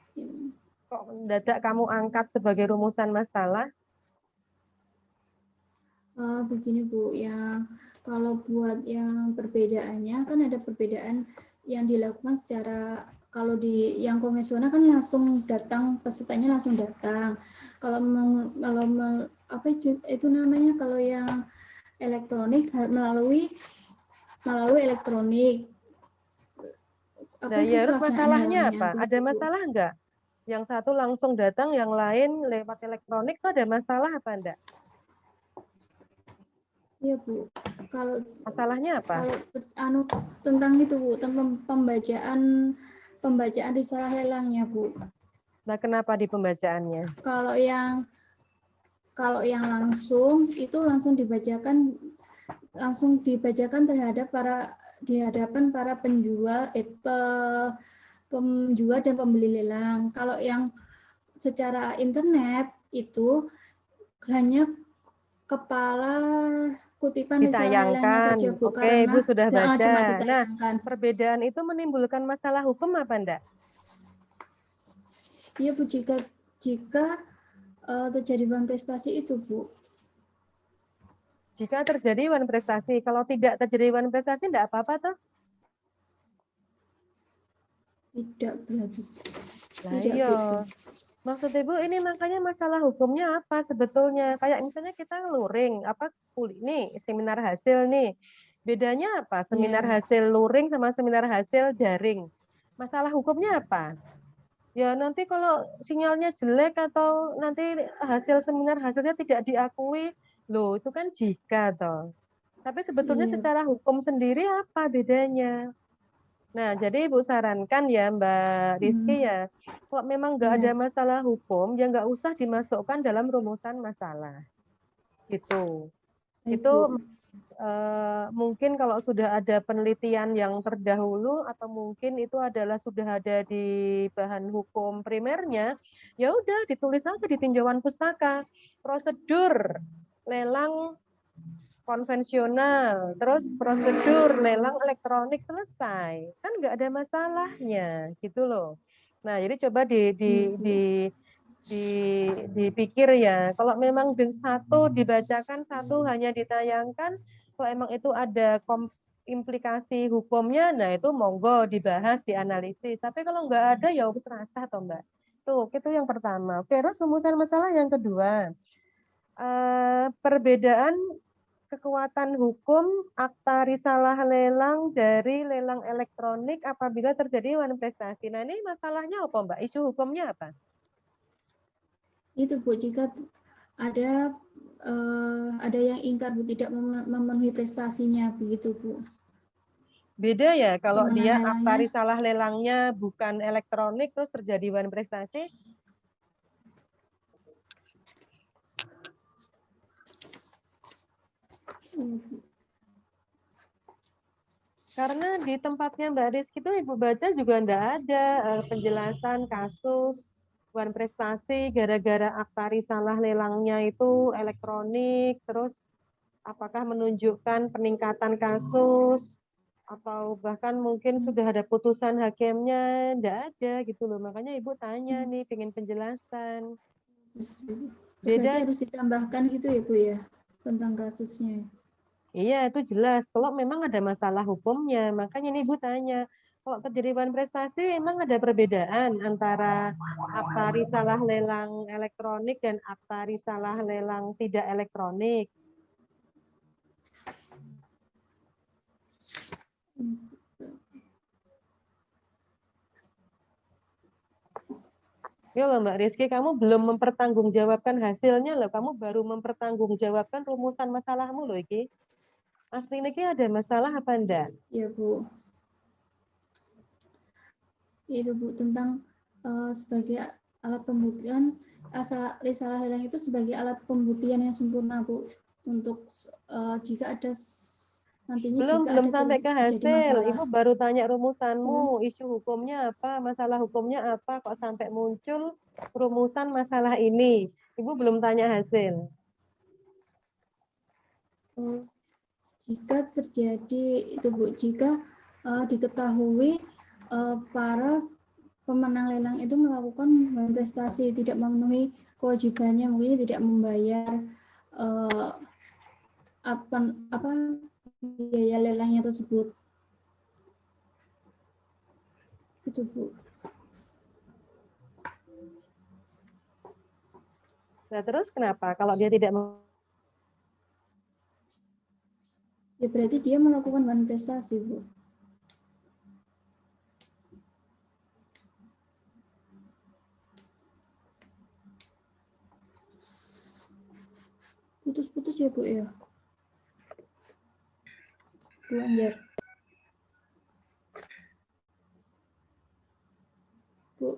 Kok mendadak kamu angkat sebagai rumusan masalah? Begini, Bu, yang kalau buat yang perbedaannya kan ada perbedaan yang dilakukan secara, kalau di yang konvensional kan langsung datang, pesertanya langsung datang. Kalau apa itu namanya, kalau yang elektronik melalui elektronik. Nah, ya harus masalahnya apa? Ada masalah enggak? Yang satu langsung datang, yang lain lewat elektronik, itu ada masalah apa enggak? Iya, Bu. Kalau masalahnya apa? Kalau tentang itu, Bu, tentang pembacaan risalah lelangnya, Bu. Nah, kenapa di pembacaannya? Kalau yang langsung itu langsung dibacakan terhadap di hadapan para penjual dan pembeli lelang. Kalau yang secara internet itu hanya kepala kutipan risalah lelangnya saja, Bu. Oke, Ibu sudah baca. Nah, perbedaan itu menimbulkan masalah hukum apa enggak? Iya, Bu, jika terjadi bahan prestasi itu, Bu. Jika terjadi wan prestasi, kalau tidak terjadi wan prestasi enggak apa-apa toh? Tidak berarti. Nah, Tidak, iya. Bu. Maksud Ibu ini makanya masalah hukumnya apa sebetulnya? Kayak misalnya kita luring, apa nih seminar hasil nih. Bedanya apa? Seminar Iya. hasil luring sama seminar hasil daring. Masalah hukumnya apa? Ya nanti kalau sinyalnya jelek atau nanti hasil seminar hasilnya tidak diakui, loh itu kan jika toh. Tapi sebetulnya Iya. secara hukum sendiri apa bedanya? Nah, jadi Ibu sarankan ya Mbak Rizky ya, kalau memang nggak ada Iya. masalah hukum, ya nggak usah dimasukkan dalam rumusan masalah. Gitu. Baik, Itu Bu. mungkin kalau sudah ada penelitian yang terdahulu atau mungkin itu adalah sudah ada di bahan hukum primernya, ya udah ditulis aja di tinjauan pustaka. Prosedur lelang konvensional, terus prosedur lelang elektronik selesai, kan nggak ada masalahnya, gitu loh. Nah, jadi coba Iya, Bu. dipikir ya, kalau memang satu dibacakan, satu hanya ditayangkan, kalau emang itu ada implikasi hukumnya, nah itu monggo dibahas, dianalisis. Tapi kalau nggak ada, ya wis rasa toh Mbak. Tuh, itu yang pertama. Oke, terus rumusan masalah yang kedua. Perbedaan kekuatan hukum akta risalah lelang dari lelang elektronik apabila terjadi wan prestasi. Nah, ini masalahnya apa, Mbak? Isu hukumnya apa? Itu, Bu, jika ada yang ingkar, Bu, tidak memenuhi prestasinya, begitu, Bu. Beda ya kalau Pemenang dia akta lelangnya. risalah lelangnya bukan elektronik terus terjadi wan prestasi. Iya, Bu. Karena di tempatnya Mbak Rizky itu Ibu baca juga enggak ada penjelasan kasus wan prestasi gara-gara akta risalah lelangnya itu elektronik, terus apakah menunjukkan peningkatan kasus atau bahkan mungkin sudah ada putusan hakimnya, enggak ada gitu loh. Makanya Ibu tanya nih, pengen penjelasan. Berarti Beda. harus ditambahkan gitu ya, Bu, ya, tentang kasusnya. Iya, itu jelas. Kalau memang ada masalah hukumnya, makanya ini Ibu tanya, kalau terjadi wan prestasi, emang ada perbedaan antara akta risalah lelang elektronik dan akta risalah lelang tidak elektronik. Ya loh Mbak Rizky, kamu belum mempertanggungjawabkan hasilnya loh, kamu baru mempertanggungjawabkan rumusan masalahmu loh Iki. Asli ini ada masalah apa enggak? Ya, Bu. Itu, Bu, tentang sebagai alat pembuktian, risalah lelang itu sebagai alat pembuktian yang sempurna, Bu, untuk jika ada nantinya Belum sampai ke terjadi hasil. masalah. Ibu baru tanya rumusanmu, Oh, isu hukumnya apa, masalah hukumnya apa, kok sampai muncul rumusan masalah ini. Ibu belum tanya hasil. oh, jika terjadi itu, Bu, jika diketahui para pemenang lelang itu melakukan prestasi, tidak memenuhi kewajibannya, mungkin tidak membayar uh, apa biaya lelangnya tersebut. Itu, Bu. Nah, terus kenapa? Kalau dia tidak Ya berarti dia melakukan prestasi, Bu. Putus-putus ya, Bu, ya. Bu Anjar. Bu,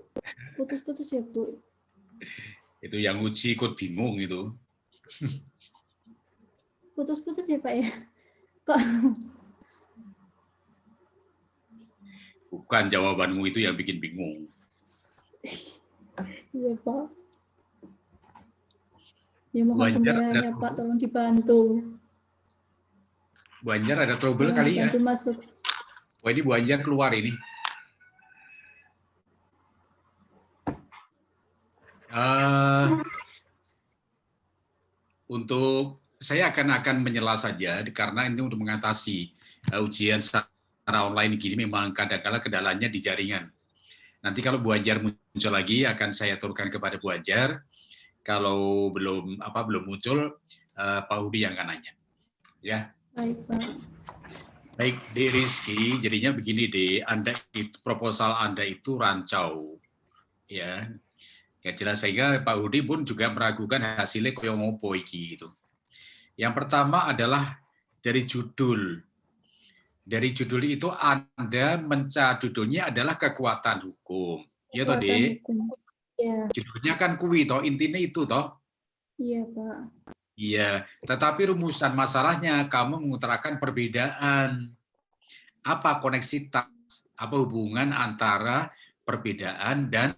putus-putus ya, Bu. Itu yang uji ikut bingung itu. Putus-putus ya, Pak, ya. Kok Bukan jawabanmu itu yang bikin bingung. iya, Pak. Ya mohon Bu Anjar pembayarannya, Pak, tolong dibantu. Bu Anjar ada trouble Tolong kali ya. dibantu masuk. Wah, ini Bu Anjar keluar ini. Untuk saya akan menyela saja karena ini untuk mengatasi ujian secara online gini memang kadang-kala kendalanya di jaringan. Nanti kalau Bu Anjar muncul lagi akan saya turunkan kepada Bu Anjar. Kalau belum muncul, Pak Hudi yang akan nanya. Ya. Baik, Pak. Baik, Dek Rizky, jadinya begini Dek, proposal Anda itu rancau. Ya. Ya jelas, sehingga Pak Hudi pun juga meragukan hasilnya koyo ngopo iki gitu. Yang pertama adalah dari judul. Dari judul itu Anda judulnya adalah kekuatan hukum. Iya toh, Dek? Ya. Judulnya kan kuwi toh, intinya itu toh. Iya, Pak. Iya, tetapi rumusan masalahnya kamu mengutarakan perbedaan. Apa koneksitas, apa hubungan antara perbedaan dan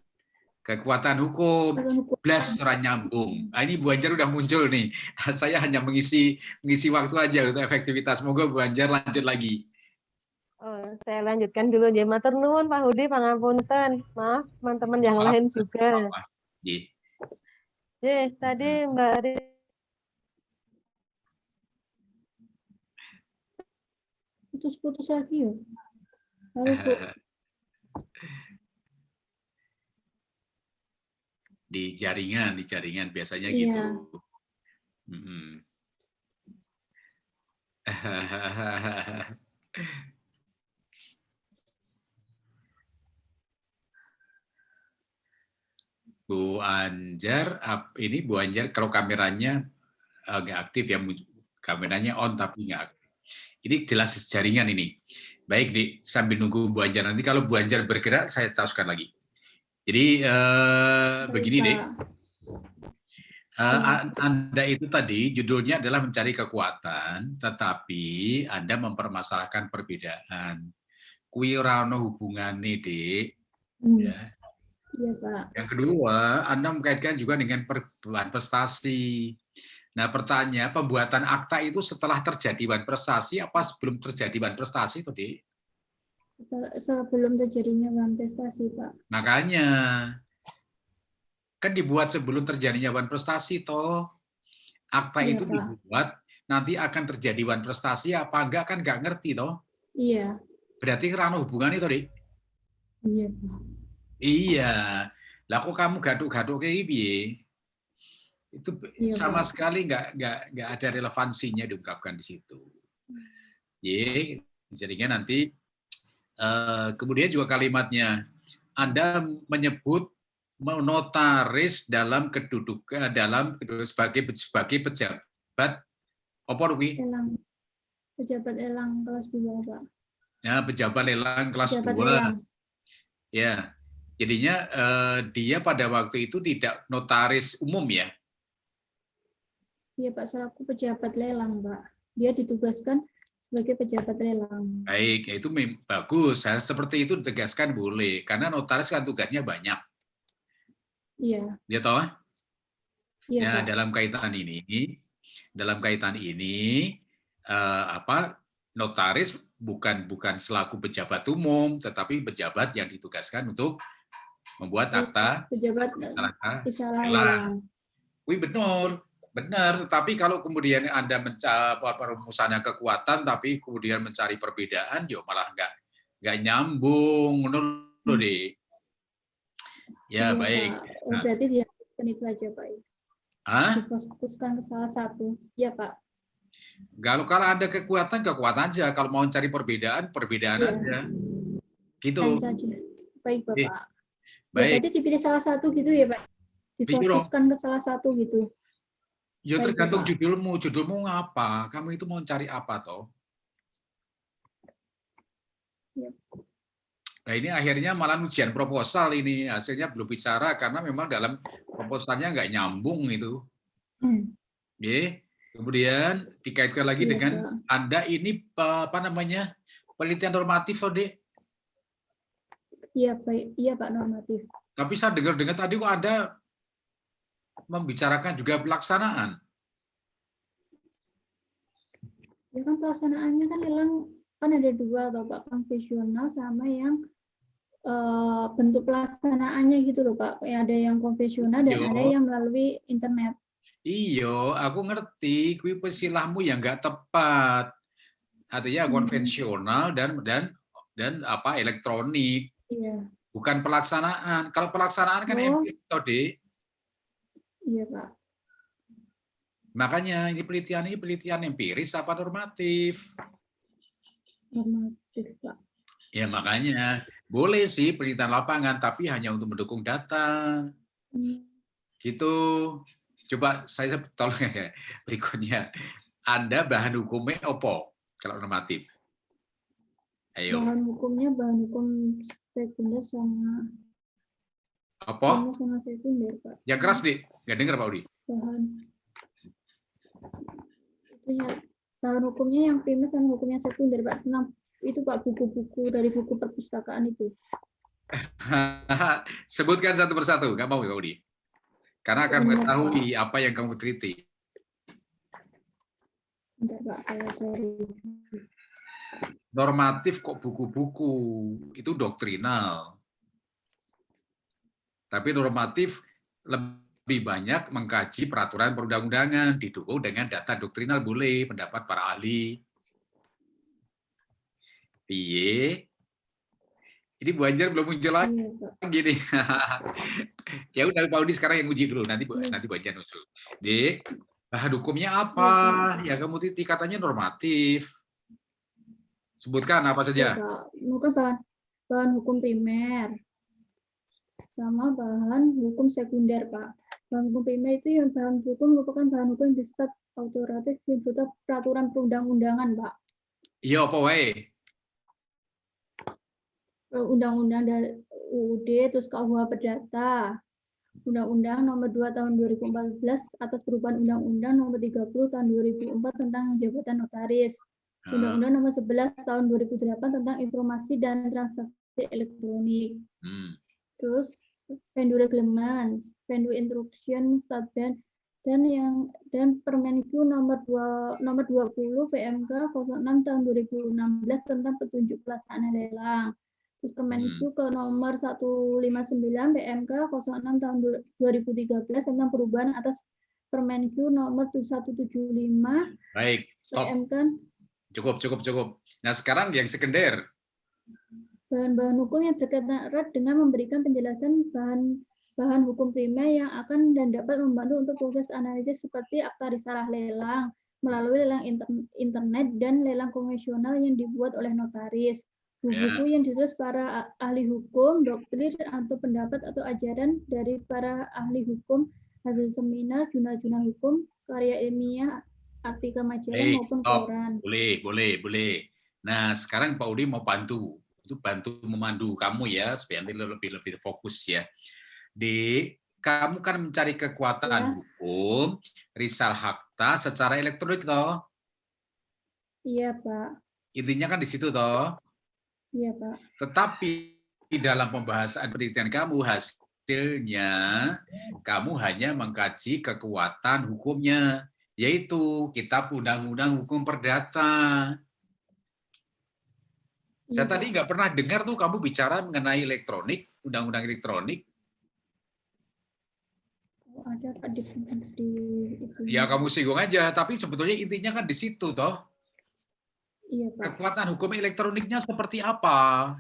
kekuatan hukum. Blas ora nyambung. Nah, ini Bu Anjar udah muncul nih. Saya hanya mengisi waktu aja untuk efektivitas. Semoga Bu Anjar lanjut lagi. Oh, saya lanjutkan dulu ya. Matur nuwun Pak Hudi, pangapunten. Maaf teman-teman yang lain juga. Tadi Mbak Putus-putus lagi ya. Halo, Bu. Di jaringan biasanya gitu. Bu Anjar, ini Bu Anjar kalau kameranya nggak aktif ya, kameranya on tapi nggak aktif. Ini jelas jaringan ini. Baik, Di, sambil nunggu Bu Anjar, nanti kalau Bu Anjar bergerak saya teruskan lagi. Jadi begini, Dek. Anda itu tadi judulnya adalah mencari kekuatan, tetapi Anda mempermasalahkan perbedaan. Kuwi ora ono hubungane, Dek. Ya. Iya, Pak. Yang kedua, Anda mengkaitkan juga dengan perubahan prestasi. Nah, pertanyaan pembuatan akta itu setelah terjadi bahan prestasi apa sebelum terjadi bahan prestasi itu, Dek? Sebelum terjadinya bahan prestasi, Pak. Makanya kan dibuat sebelum terjadinya bahan prestasi toh. Akta itu dibuat nanti akan terjadi bahan prestasi apa enggak kan enggak ngerti toh. Iya. Berarti kerana hubungan itu, Dek. Iya, Pak. Iya. Lah kok kamu gaduk-gaduk kayak piye? Itu sama sekali nggak ada relevansinya diungkapkan di situ. Jadinya nanti kemudian juga kalimatnya Anda menyebut notaris dalam kedudukan sebagai pejabat apa rugi? Pejabat elang kelas 2, Pak. Ya, pejabat lelang kelas 2. Ya. Jadinya dia pada waktu itu tidak notaris umum ya. Iya, Pak, selaku pejabat lelang, Pak. Dia ditugaskan sebagai pejabat lelang. Baik, itu bagus. Seperti itu ditegaskan boleh, karena notaris kan tugasnya banyak. Iya. Ya toh? Iya, ya, Pak. Dalam kaitan ini notaris bukan selaku pejabat umum, tetapi pejabat yang ditugaskan untuk membuat akta pejabat lelang. Wih, benar, tetapi kalau kemudian Anda mencapai perumusannya kekuatan, tapi kemudian mencari perbedaan, yo malah nggak nyambung, menurut deh. Ya, baik. Nah. Berarti dihapuskan itu aja, Pak. Difokuskan ke salah satu. Ya, Pak. Kalau ada kekuatan aja. Kalau mau mencari perbedaan ya. Aja. Gitu. Saja. Baik, Bapak. Baik. Ya, berarti dipilih salah satu gitu ya, Pak? Difokuskan ke salah satu gitu. Ya tergantung judulmu apa? Kamu itu mau cari apa toh? Yep. Nah ini akhirnya malah ujian proposal ini hasilnya belum bicara karena memang dalam proposalnya nggak nyambung itu. Kemudian dikaitkan lagi dengan Anda ini penelitian normatif, Dek? Iya, Pak. Iya, Pak, normatif. Tapi saya dengar tadi kok Anda membicarakan juga pelaksanaan. Ya kan pelaksanaannya kan ada 2 atau Pak, konvensional sama yang bentuk pelaksanaannya gitu loh, Pak. Ada yang konvensional dan ada yang melalui internet. Iyo, aku ngerti, kuwi pesilahmu yang nggak tepat. Artinya konvensional dan apa elektronik, Iya. bukan pelaksanaan. Kalau pelaksanaan kan Oh, empirik toh, Dek. iya Pak. Makanya ini penelitian empiris apa normatif? Normatif Pak. Ya makanya boleh sih penelitian lapangan, tapi hanya untuk mendukung data. Gitu. Coba saya tolong ya berikutnya. Anda bahan hukumnya opo kalau normatif? Ayo. Bahan hukumnya bahan hukum sekunder sama Apa? primer sama sekunder Pak. Yang keras, Dik. Nggak dengar, Pak Udi. Bahan itu ya, bahan hukumnya yang primer sama hukumnya sekunder Pak. Itu Pak buku-buku dari buku perpustakaan itu. Sebutkan satu persatu, nggak mau, Pak Udi. Karena akan mengetahui apa yang kamu teliti. Bentar Pak, saya cari. Normatif kok buku-buku, itu doktrinal. Tapi normatif lebih banyak mengkaji peraturan perundang-undangan, didukung dengan data doktrinal boleh, pendapat para ahli. Piye? Ini Bu Anjar belum muncul lagi nih. Ya udah Pak Udi sekarang yang uji dulu, nanti Bu Anjar muncul. Dek, bahan hukumnya apa? Ya kamu titik katanya normatif. Sebutkan apa saja. Mungkin bahan hukum primer sama bahan hukum sekunder, Pak. Bahan hukum primer itu yang bahan hukum merupakan bahan hukum yang bersifat autoritatif yang berupa peraturan perundang-undangan, Pak. Iya, apa wae? Undang-undang UUD, terus KUH Perdata, Undang-Undang Nomor 2 Tahun 2014 atas perubahan Undang-Undang Nomor 30 Tahun 2004 tentang jabatan notaris, Undang-Undang Nomor 11 Tahun 2008 tentang informasi dan transaksi elektronik. Terus Pendu Reglement, Pendu Instruction Statement dan Permenku nomor 20 PMK 06 tahun 2016 tentang petunjuk pelaksanaan lelang. Terus Permenku ke nomor 159 PMK 06 tahun 2013 tentang perubahan atas Permenku nomor 175. Baik, stop. PMK. Cukup. Nah, sekarang yang sekunder. Bahan-bahan hukum yang berkaitan erat dengan memberikan penjelasan bahan hukum primer yang akan dan dapat membantu untuk proses analisis seperti akta risalah lelang melalui lelang internet dan lelang konvensional yang dibuat oleh notaris. Buku yang ditulis para ahli hukum, doktrin atau pendapat atau ajaran dari para ahli hukum, hasil seminar, jurnal-jurnal hukum, karya ilmiah, artikel majalah maupun koran. Boleh. Nah, sekarang Pak Udi mau bantu memandu kamu ya supaya nanti lebih fokus ya. Kamu kan mencari kekuatan hukum risalah akta secara elektronik toh? Iya, Pak. Intinya kan di situ toh? Iya, Pak. Tetapi di dalam pembahasan penelitian kamu hasilnya kamu hanya mengkaji kekuatan hukumnya, yaitu Kitab Undang-Undang Hukum Perdata. Saya tadi nggak pernah dengar tuh kamu bicara mengenai elektronik, undang-undang elektronik. Oh, ada Pak di itu. Ya kamu singgung aja, tapi sebetulnya intinya kan di situ toh. Iya, Pak. Kekuatan hukum elektroniknya seperti apa?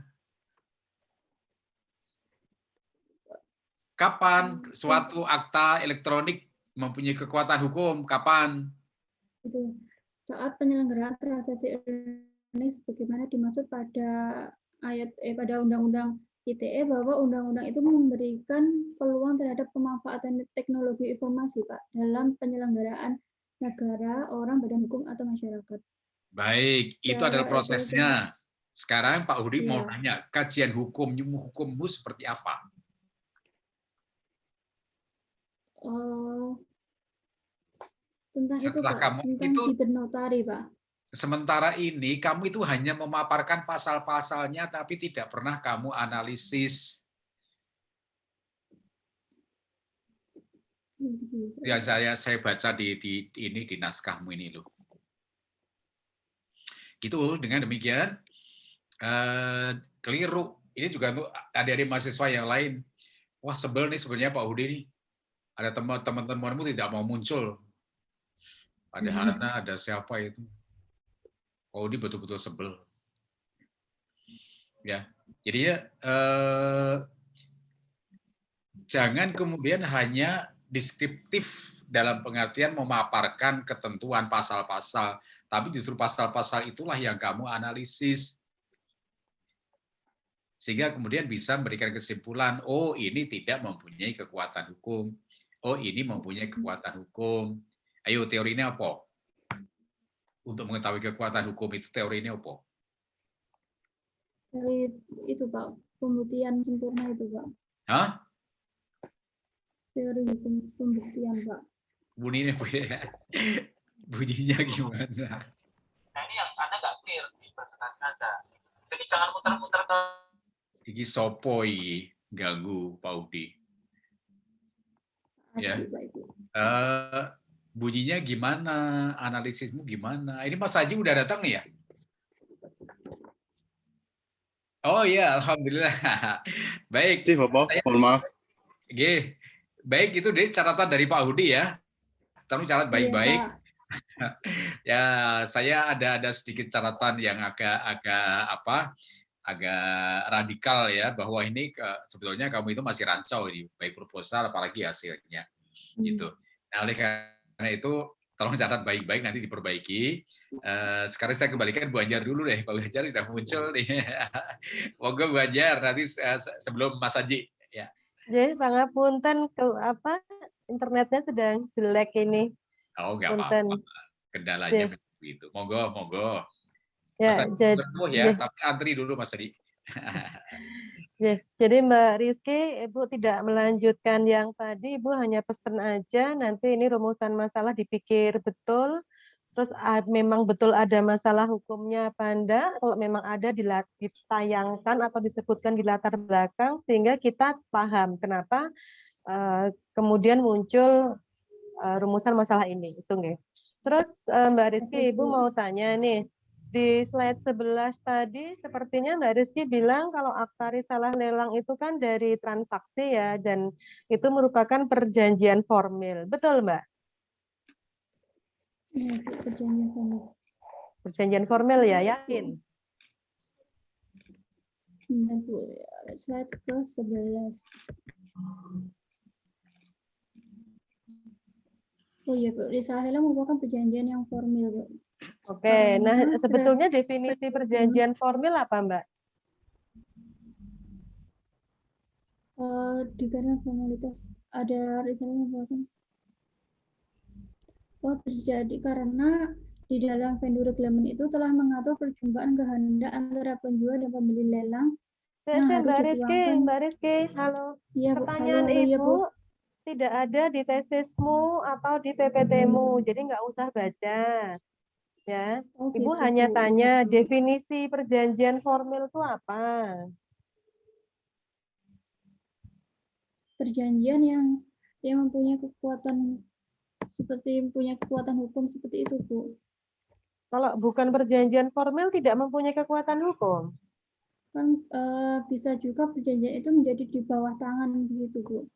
Kapan suatu akta elektronik mempunyai kekuatan hukum? Kapan? Itu saat penyelenggaraan transaksi ini sebagaimana dimaksud pada pada Undang-Undang ITE bahwa undang-undang itu memberikan peluang terhadap pemanfaatan teknologi informasi, Pak, dalam penyelenggaraan negara, orang, badan hukum atau masyarakat. Baik, itu adalah prosesnya. Sekarang Pak Hudi mau nanya, kajian hukummu seperti apa? Tentang setelah itu, Pak, kamu tentang itu hibernotari, Pak. Sementara ini kamu itu hanya memaparkan pasal-pasalnya tapi tidak pernah kamu analisis. Ya saya baca di naskahmu ini loh. Gitu, dengan demikian keliru. Ini juga untuk adik-adik mahasiswa yang lain. Wah sebel nih sebenarnya Pak Hudi nih. Ada teman-temanmu tidak mau muncul. Ada Hana, ada siapa itu. Oh, dia betul-betul sebel. Ya, jadi ya jangan kemudian hanya deskriptif dalam pengertian memaparkan ketentuan pasal-pasal, tapi justru pasal-pasal itulah yang kamu analisis. Sehingga kemudian bisa memberikan kesimpulan, oh ini tidak mempunyai kekuatan hukum, oh ini mempunyai kekuatan hukum. Ayo teorinya apa? Untuk mengetahui kekuatan hukum itu teorinya apa? Dari itu Pak, pembuktian sempurna itu Pak. Hah? Teori hukum pembuktian Pak. Bunyinya bunyinya gimana? Nah ini yang Anda nggak clear di presentasi Anda. Jadi jangan muter-muter ke... Iki sopo iki ganggu Pak Udi. Ya. Bunyinya gimana? Analisismu gimana? Ini Mas Haji udah datang nih ya? Oh iya, alhamdulillah. Baik. Sih, Bapak, mohon maaf. Oke. Baik, itu deh catatan dari Pak Udi ya. Kamu catat baik-baik. Ya, saya ada sedikit catatan yang agak radikal ya, bahwa ini sebetulnya kamu itu masih rancau di baik proposal apalagi hasilnya. Gitu. Nah, oleh karena itu tolong catat baik-baik, nanti diperbaiki. Sekarang saya kembalikan Bu Anjar dulu deh. Pak Anjar sudah muncul nih. Monggo Bu Anjar, nanti sebelum Mas Haji. Ya. Jadi pangapunten internetnya sedang jelek ini. Oh, nggak apa-apa. Kendalanya begitu. Monggo. Ya, Mas Haji ya, tapi antri dulu Mas Haji. Jadi Mbak Rizky, Ibu tidak melanjutkan yang tadi, Ibu hanya pesan aja, nanti ini rumusan masalah dipikir betul, terus memang betul ada masalah hukumnya apa enggak, kalau memang ada ditayangkan atau disebutkan di latar belakang, sehingga kita paham kenapa kemudian muncul rumusan masalah ini. Itu nggih. Terus Mbak Rizky, Ibu mau tanya nih, di slide 11 tadi sepertinya Mbak Rizky bilang kalau akta risalah lelang itu kan dari transaksi ya, dan itu merupakan perjanjian formil. Betul Mbak? Ya, perjanjian formil. Perjanjian formil ya, yakin? Benar Bu, slide ke 11. Oh iya Bu, risalah lelang merupakan perjanjian yang formil Bu. Oke, nah sebetulnya definisi perjanjian formil apa Mbak? Dikarenakan formalitas ada risalah merupakan terjadi karena di dalam vendor agreement itu telah mengatur perjumpaan kehendak antara penjual dan pembeli lelang. Mbak Rizky, halo. Ya, pertanyaan halo, Ibu ya, Bu. tidak ada di tesismu atau di PPT-mu, jadi nggak usah baca. Ya, Ibu hanya tanya definisi perjanjian formil itu apa? Perjanjian yang mempunyai kekuatan hukum seperti itu, Bu. Kalau bukan perjanjian formil tidak mempunyai kekuatan hukum. Kan bisa juga perjanjian itu menjadi di bawah tangan begitu, Bu.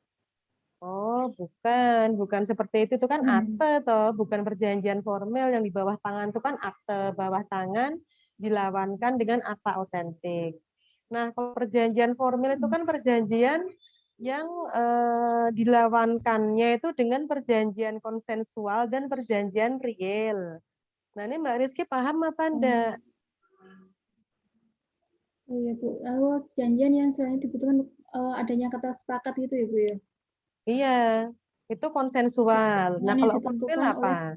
Oh, bukan seperti itu kan akte toh, bukan perjanjian formil. Yang di bawah tangan itu kan akte bawah tangan dilawankan dengan akta otentik. Nah, kalau perjanjian formil itu kan perjanjian yang dilawankannya itu dengan perjanjian konsensual dan perjanjian real. Nah, ini Mbak Rizky paham apa enggak? Oh iya Bu, lalu perjanjian yang selain dibutuhkan adanya kata sepakat gitu ya Bu ya? Iya, itu konsensual. Nah, kalau formil apa?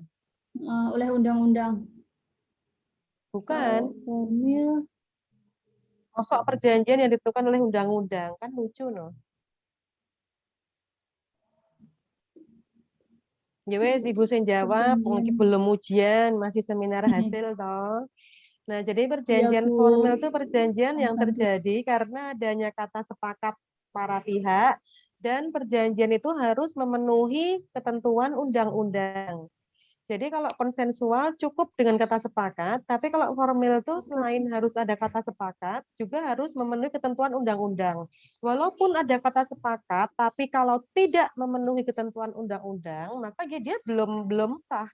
Oleh undang-undang. Bukan. Formil. Mosok perjanjian yang ditentukan oleh undang-undang, kan lucu no. Ya wes Ibu sing jawab, lagi belum ujian, masih seminar hasil toh. Nah, jadi perjanjian formil itu perjanjian yang terjadi karena adanya kata sepakat para pihak dan perjanjian itu harus memenuhi ketentuan undang-undang. Jadi kalau konsensual cukup dengan kata sepakat, tapi kalau formil itu selain harus ada kata sepakat, juga harus memenuhi ketentuan undang-undang. Walaupun ada kata sepakat, tapi kalau tidak memenuhi ketentuan undang-undang, maka dia belum sah,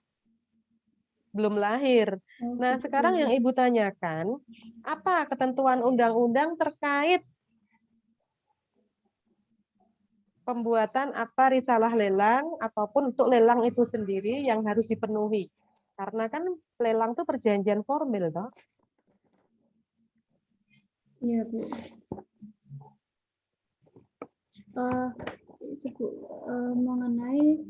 belum lahir. Oh, Nah, gitu. sekarang yang Ibu tanyakan, apa ketentuan undang-undang terkait pembuatan akta risalah lelang ataupun untuk lelang itu sendiri yang harus dipenuhi. Karena kan lelang itu perjanjian formil, toh. Iya, Bu. Itu Bu, mengenai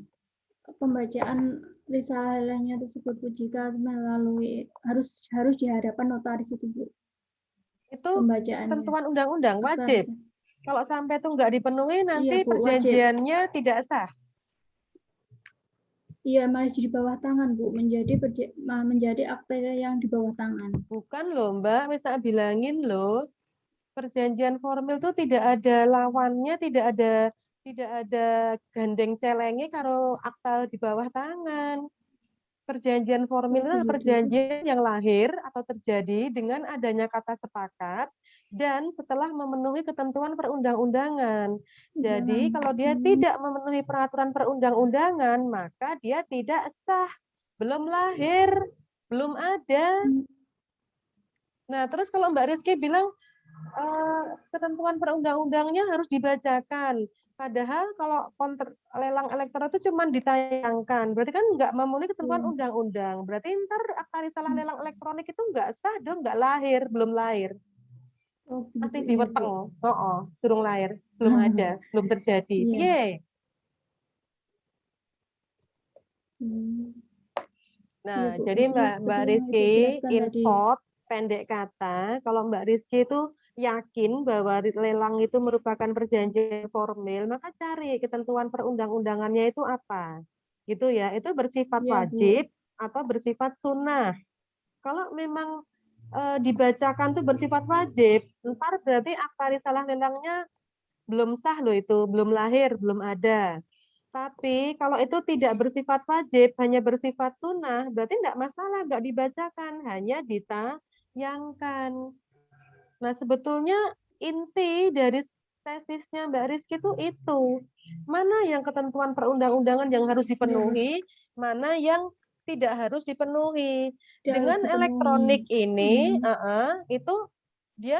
pembacaan risalah lelangnya tersebut Bu, jika melalui harus di hadapan notaris itu Bu, Itu pembacaannya. ketentuan undang-undang wajib. Kalau sampai itu nggak dipenuhi, nanti Iya, Bu, wajib. perjanjiannya tidak sah. Iya, malah di bawah tangan Bu, menjadi akta yang di bawah tangan. Bukan loh Mbak, bisa bilangin loh, perjanjian formil itu tidak ada lawannya, tidak ada gandeng celengi kalau akta di bawah tangan. Perjanjian formil itu adalah perjanjian yang lahir atau terjadi dengan adanya kata sepakat dan setelah memenuhi ketentuan perundang-undangan. Jadi kalau dia tidak memenuhi peraturan perundang-undangan, maka dia tidak sah, belum lahir, belum ada. Nah, terus kalau Mbak Rizky bilang ketentuan perundang-undangnya harus dibacakan. Padahal kalau lelang elektoral itu cuma ditayangkan, berarti kan nggak memenuhi ketentuan undang-undang. Berarti ntar akta risalah lelang elektronik itu nggak sah dong, nggak lahir, belum lahir. Masih diweteng, durung lahir, belum ada, belum terjadi. Piye? Nah, jadi Mbak Rizky, in short, pendek kata, kalau Mbak Rizky itu yakin bahwa lelang itu merupakan perjanjian formil, maka cari ketentuan perundang-undangannya itu apa. Gitu ya, itu bersifat wajib atau bersifat sunnah. Kalau memang dibacakan itu bersifat wajib, ntar berarti akta risalah lelangnya belum sah loh itu, belum lahir, belum ada. Tapi kalau itu tidak bersifat wajib, hanya bersifat sunnah, berarti tidak masalah, nggak dibacakan, hanya ditayangkan. Nah, sebetulnya inti dari tesisnya Mbak Rizky itu. Mana yang ketentuan perundang-undangan yang harus dipenuhi, mana yang tidak harus dipenuhi. Dengan elektronik ini, itu dia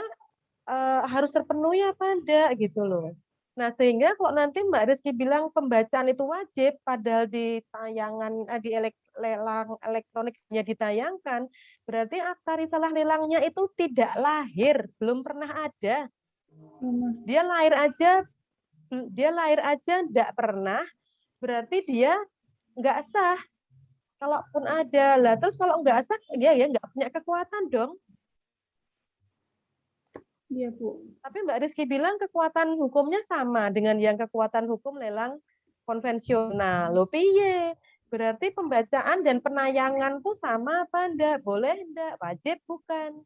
harus terpenuhi apa enggak gitu loh. Nah, sehingga kok nanti Mbak Rizky bilang pembacaan itu wajib, padahal di tayangan di lelang elektroniknya ditayangkan, berarti akta risalah lelangnya itu tidak lahir, belum pernah ada. Dia lahir aja enggak pernah, berarti dia enggak sah. Kalaupun ada, lah terus kalau enggak sah, dia ya enggak punya kekuatan dong. Iya, Bu. Tapi Mbak Rizky bilang kekuatan hukumnya sama dengan yang kekuatan hukum lelang konvensional. Loh piye? Berarti pembacaan dan penayanganku sama apa enggak? Boleh enggak? Wajib bukan?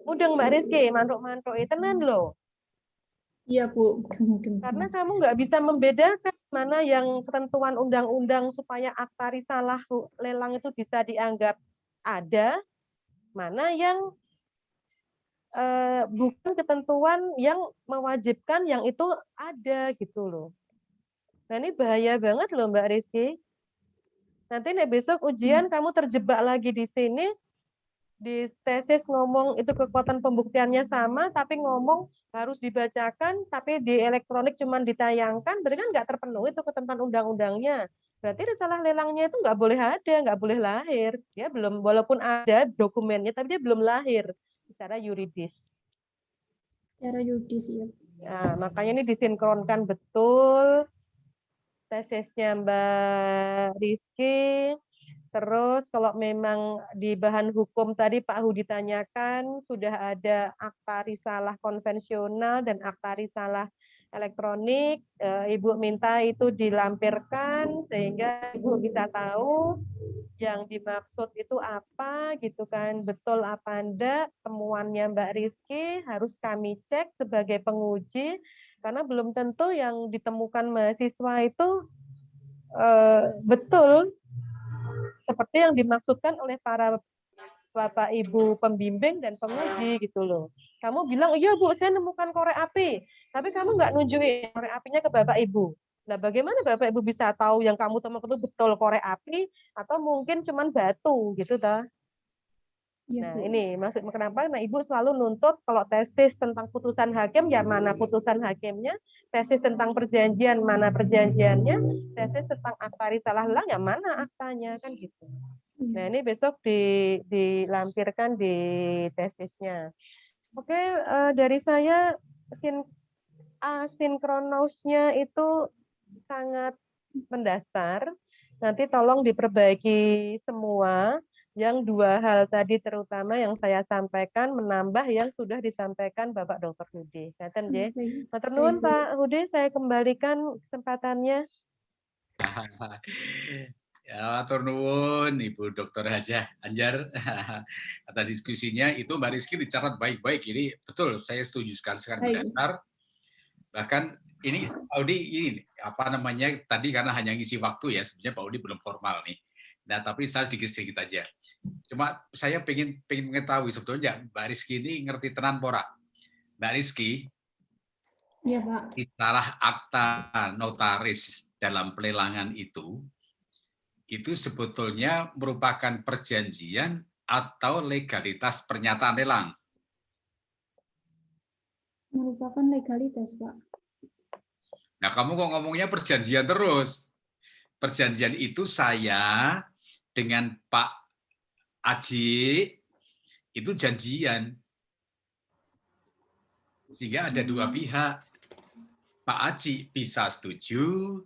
Mudeng Mbak Rizky, mantuk-mantuk tenan loh. Iya, Bu. Karena kamu nggak bisa membedakan mana yang ketentuan undang-undang supaya akta risalah lelang itu bisa dianggap ada, mana yang bukan ketentuan yang mewajibkan yang itu ada gitu loh. Nah ini bahaya banget loh Mbak Rizky. Nanti nih besok ujian kamu terjebak lagi di sini, di tesis ngomong itu kekuatan pembuktiannya sama, tapi ngomong harus dibacakan, tapi di elektronik cuma ditayangkan, berarti kan nggak terpenuhi itu ketentuan undang-undangnya. Berarti risalah lelangnya itu nggak boleh ada, nggak boleh lahir. Dia belum, walaupun ada dokumennya, tapi dia belum lahir secara yuridis. Secara yuridis ya. Nah, makanya ini disinkronkan betul tesisnya Mbak Rizky. Terus kalau memang di bahan hukum tadi Pak Hu ditanyakan, sudah ada akta risalah konvensional dan akta risalah elektronik, Ibu minta itu dilampirkan sehingga Ibu bisa tahu yang dimaksud itu apa gitu kan, betul apa enggak temuannya Mbak Rizky harus kami cek sebagai penguji karena belum tentu yang ditemukan mahasiswa itu betul seperti yang dimaksudkan oleh para Bapak Ibu pembimbing dan penguji gitu loh. Kamu bilang, iya Bu, saya nemukan korek api, tapi kamu nggak nunjukin korek apinya ke Bapak Ibu. Nah, bagaimana Bapak Ibu bisa tahu yang kamu temukan itu betul korek api atau mungkin cuman batu gitu toh? Iya, Nah, Bu. ini maksud kenapa nah Ibu selalu nuntut kalau tesis tentang putusan hakim ya mana putusan hakimnya, tesis tentang perjanjian mana perjanjiannya, tesis tentang akta risalah lelang ya mana aktanya kan gitu. Nah, ini besok dilampirkan di tesisnya. Oke, dari saya asinkronusnya itu sangat mendasar. Nanti tolong diperbaiki semua. Yang dua hal tadi terutama yang saya sampaikan menambah yang sudah disampaikan Bapak Dr. Hudi. Ngaten nggih. Matur nuwun Pak Hudi, saya kembalikan kesempatannya. Ya, matur nuwun Ibu Dr. Hajah Anjar atas diskusinya. Itu Mbak Rizky dicatat baik-baik. Ini betul, saya setuju sekali sekarang mendasar. Bahkan ini Pak Udi ini apa namanya tadi karena hanya ngisi waktu ya, sebenarnya Pak Udi belum formal nih. Nah, tapi saya sedikit aja. Cuma saya pengen mengetahui sebetulnya Mbak Rizky ini ngerti tenan pora. Mbak Rizky, Iya, Pak. istilah akta notaris dalam pelelangan itu sebetulnya merupakan perjanjian atau legalitas pernyataan lelang. Merupakan legalitas, Pak. Nah, kamu kok ngomongnya perjanjian terus. Perjanjian itu saya dengan Pak Aji itu janjian. Sehingga ada dua pihak. Pak Aji bisa setuju,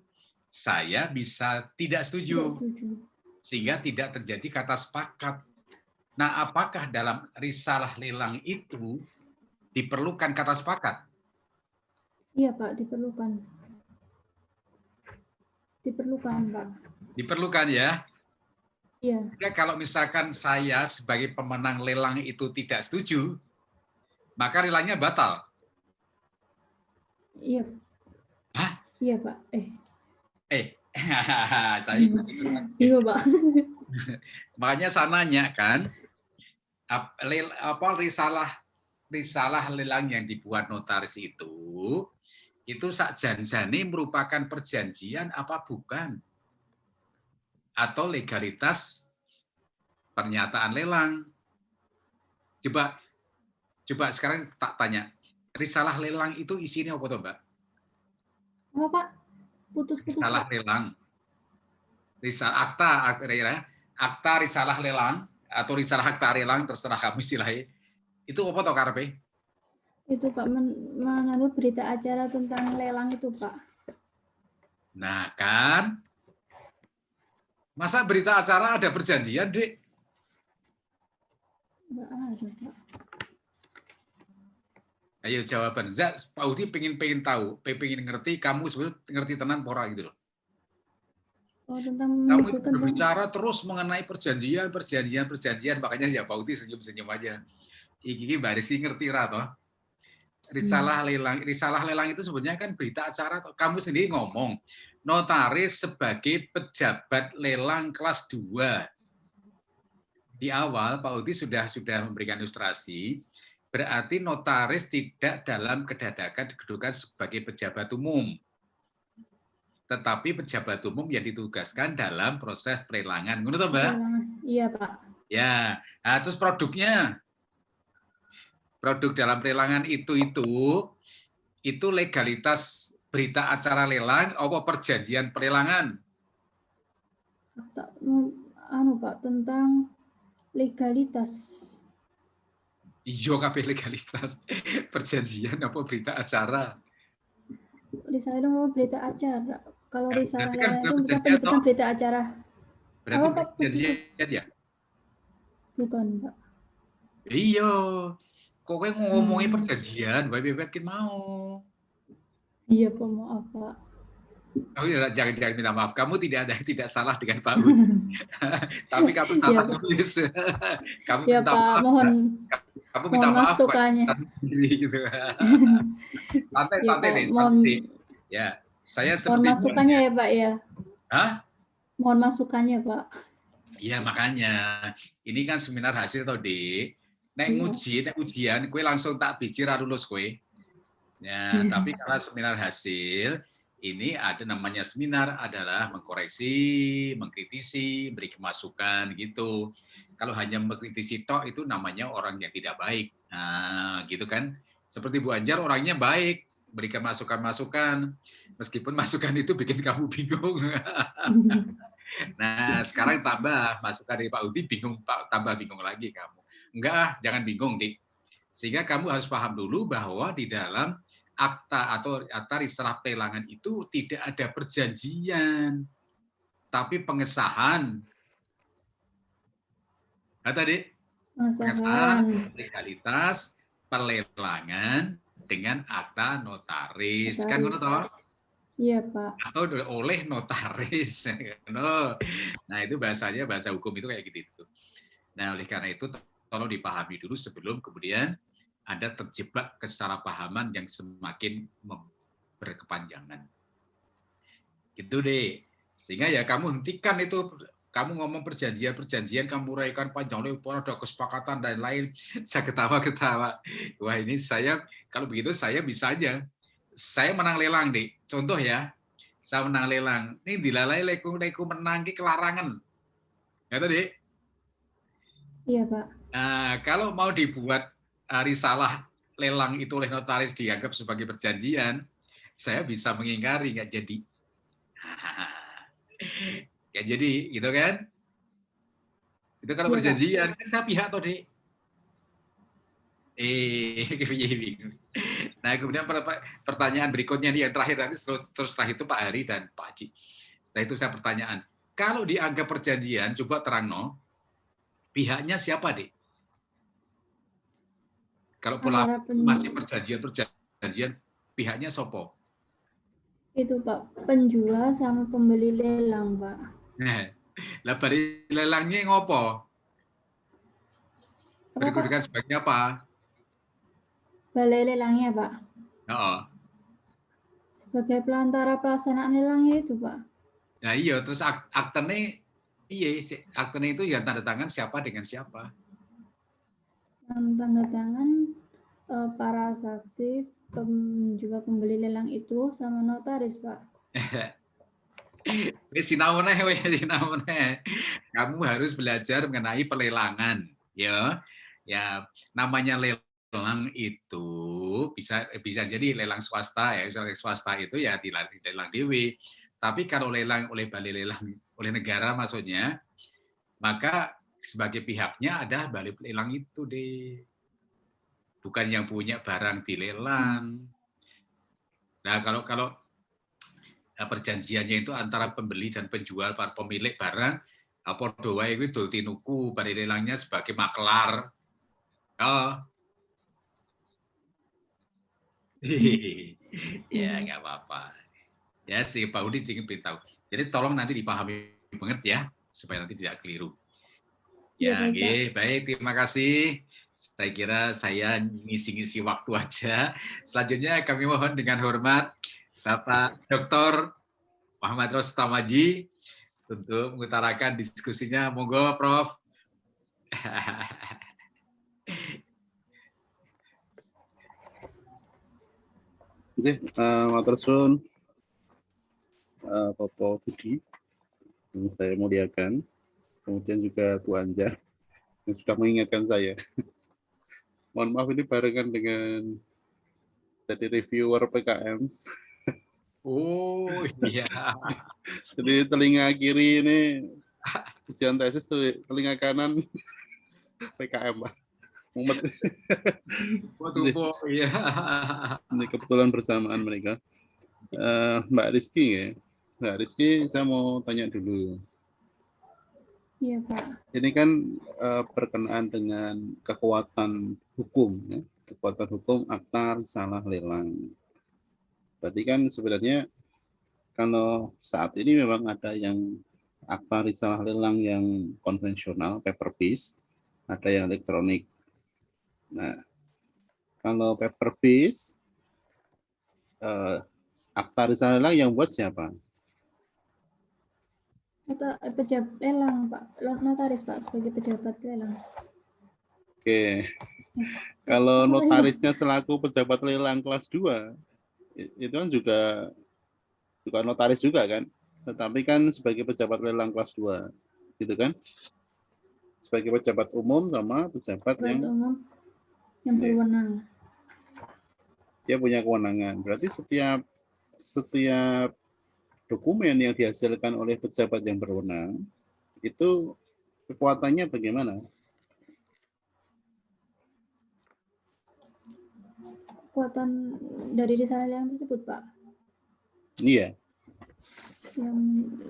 saya bisa tidak setuju. Sehingga tidak terjadi kata sepakat. Nah, apakah dalam risalah lelang itu diperlukan kata sepakat? Iya, Pak, diperlukan. Diperlukan, Pak. Diperlukan ya? Iya. Jika kalau misalkan saya sebagai pemenang lelang itu tidak setuju, maka lelangnya batal. Iya. Hah? Iya, Pak. Saya iya, Pak. Makanya sananya kan, apa risalah lelang yang dibuat notaris itu sakjanjane merupakan perjanjian apa bukan? Atau legalitas pernyataan lelang. Coba sekarang tak tanya, risalah lelang itu isinya apa toh, Mbak? Apa, Pak? Putus-putus, Risalah Pak. lelang. Akta risalah lelang atau risalah akta lelang terserah kamu istilahnya. Itu apa toh karepe? Itu, Pak, mengandung berita acara tentang lelang itu, Pak. Nah, kan? Masa berita acara ada perjanjian, Dik? Enggak ada, Pak. Ayo jawaban. Pak Udi pengen tahu, pengen ngerti, kamu sebetulnya ngerti tenan pora gitu loh. Oh, tentang Kamu berbicara terus mengenai perjanjian, makanya ya Pak Udi senyum-senyum aja. Iki Mbak Rizky ngerti ra toh? Risalah lelang itu sebenarnya kan berita acara. Kamu sendiri ngomong, notaris sebagai pejabat lelang kelas 2. Di awal Pak Udi sudah memberikan ilustrasi, berarti notaris tidak dalam kedudukan sebagai pejabat umum. Tetapi pejabat umum yang ditugaskan dalam proses pelelangan. Ngono toh, Mbak? Iya, Pak. Ya, nah, terus produknya. Produk dalam pelelangan itu legalitas berita acara lelang apa perjanjian pelelangan? Pak, tentang legalitas. Iya, kabeh legalitas. Perjanjian apa berita acara? Risalah itu berita acara. Kalau risalah kan itu bukan penyebutan berita acara. Berarti perjanjian ya? Bukan, Pak. Iya. Kok kowe ngomongin perjanjian, bebek kan mau. Iya, Pak, maaf, Pak. Oh, jangan minta maaf. Kamu tidak salah dengan Pak Udi. Tapi kamu salah tulis. Kamu ya, minta Pak, maaf. Kamu minta maaf masukannya. Gitu. Santai deh. Ya, saya seperti masukannya ya, Pak ya. Hah? Mohon masukannya, Pak. Iya, makanya. Ini kan seminar hasil toh, Dik. Nek nek ujian, kue langsung tak biji ra lulus kue. Ya, tapi karena seminar hasil, ini ada namanya seminar adalah mengkoreksi, mengkritisi, beri masukan gitu. Kalau hanya mengkritisi tok itu namanya orang yang tidak baik. Nah, gitu kan. Seperti Bu Anjar orangnya baik, berikan masukan-masukan. Meskipun masukan itu bikin kamu bingung. Nah, sekarang tambah masukan dari Pak Udi, bingung, Pak, tambah bingung lagi kamu. Enggak, jangan bingung, Dik. Sehingga kamu harus paham dulu bahwa di dalam akta atau risalah pelelangan itu tidak ada perjanjian, tapi pengesahan. Nah, tadi pengesahan legalitas pelelangan dengan akta notaris. Kan ngono toh? Iya, Pak. Atau oleh notaris. Nah, itu bahasanya, bahasa hukum itu kayak gitu. Nah, oleh karena itu tolong dipahami dulu sebelum kemudian Anda terjebak kesalahpahaman yang semakin berkepanjangan. Itu deh. Sehingga ya kamu hentikan itu, kamu ngomong perjanjian, kamu uraikan panjang lebar, ada kesepakatan dan lain. Saya ketawa-ketawa. Wah, ini saya, kalau begitu saya bisa aja. Saya menang lelang, deh. Contoh ya, saya menang lelang. Ini dilalai leku menang ke kelarangan. Ya tadi. Iya, Pak. Nah, kalau mau dibuat risalah lelang itu oleh notaris dianggap sebagai perjanjian, saya bisa mengingkari, nggak jadi. Nggak jadi, gitu kan? Itu kalau perjanjian, kan saya pihak toh, Dek. Nah, kemudian pertanyaan berikutnya nih yang terakhir nanti terus setelah itu Pak Hari dan Pak Haji. Setelah itu saya pertanyaan, kalau dianggap perjanjian, coba terang no, pihaknya siapa, Dek? Kalau pola masih perjanjian, pihaknya sopo? Itu Pak, penjual sama pembeli lelang, Pak. Nah, lah balik lelangnya ngopo? Digunakan sebagai apa? Balai lelangnya, Pak. Oh. Sebagai pelantara pelaksanaan lelangnya itu, Pak. Nah iya, terus aktene itu ya tanda tangan siapa dengan siapa? Yang tanda tangan para saksi, juga pembeli lelang itu sama notaris, Pak. Kamu harus belajar mengenai pelelangan, ya. Ya, namanya lelang itu bisa jadi lelang swasta ya. Lelang swasta itu ya lelang dewi. Tapi kalau lelang oleh balai lelang oleh negara maksudnya, maka sebagai pihaknya ada balai lelang itu deh. Bukan yang punya barang dilelang. Nah, kalau perjanjiannya itu antara pembeli dan penjual, para pemilik barang, podo wae kuwi dol tinuku pada lelangnya sebagai maklar. Oh. Ya, nggak apa-apa. Ya, si Pak Udi ingin beritahu. Jadi tolong nanti dipahami banget ya, supaya nanti tidak keliru. Ya, baik, terima kasih. Saya kira saya ngisi-ngisi waktu aja. Selanjutnya kami mohon dengan hormat Bapak Dr. Muhammad Rostamaji untuk mengutarakan diskusinya. Monggo, Prof. Oke, matur suwun Bapak Budi yang saya muliakan, kemudian juga Bu Anjar yang sudah mengingatkan saya. Mohon maaf ini barengan dengan jadi reviewer PKM. Oh iya. Jadi telinga kiri ini ujian tesis, telinga kanan PKM, Pak. Mumet. Iya. Ini kebetulan bersamaan mereka. Mbak Rizky ya. Mbak Rizky, saya mau tanya dulu. Iya, Pak. Ini kan berkenaan dengan kekuatan hukum, ya. Kekuatan hukum akta risalah lelang. Berarti kan sebenarnya kalau saat ini memang ada yang akta risalah lelang yang konvensional, paper based, ada yang elektronik. Nah, kalau paper based, akta risalah lelang yang buat siapa? Atau pejabat lelang, Pak. Notaris, Pak, sebagai pejabat lelang. Oke. Kalau notarisnya selaku pejabat lelang kelas 2, itu kan juga notaris juga kan? Tetapi kan sebagai pejabat lelang kelas 2, gitu kan? Sebagai pejabat umum sama pejabat Pejabat yang umum yang berwenang. dia punya kewenangan. Berarti setiap dokumen yang dihasilkan oleh pejabat yang berwenang itu kekuatannya bagaimana? Kekuatan dari risalah yang tersebut, Pak. Iya. Yang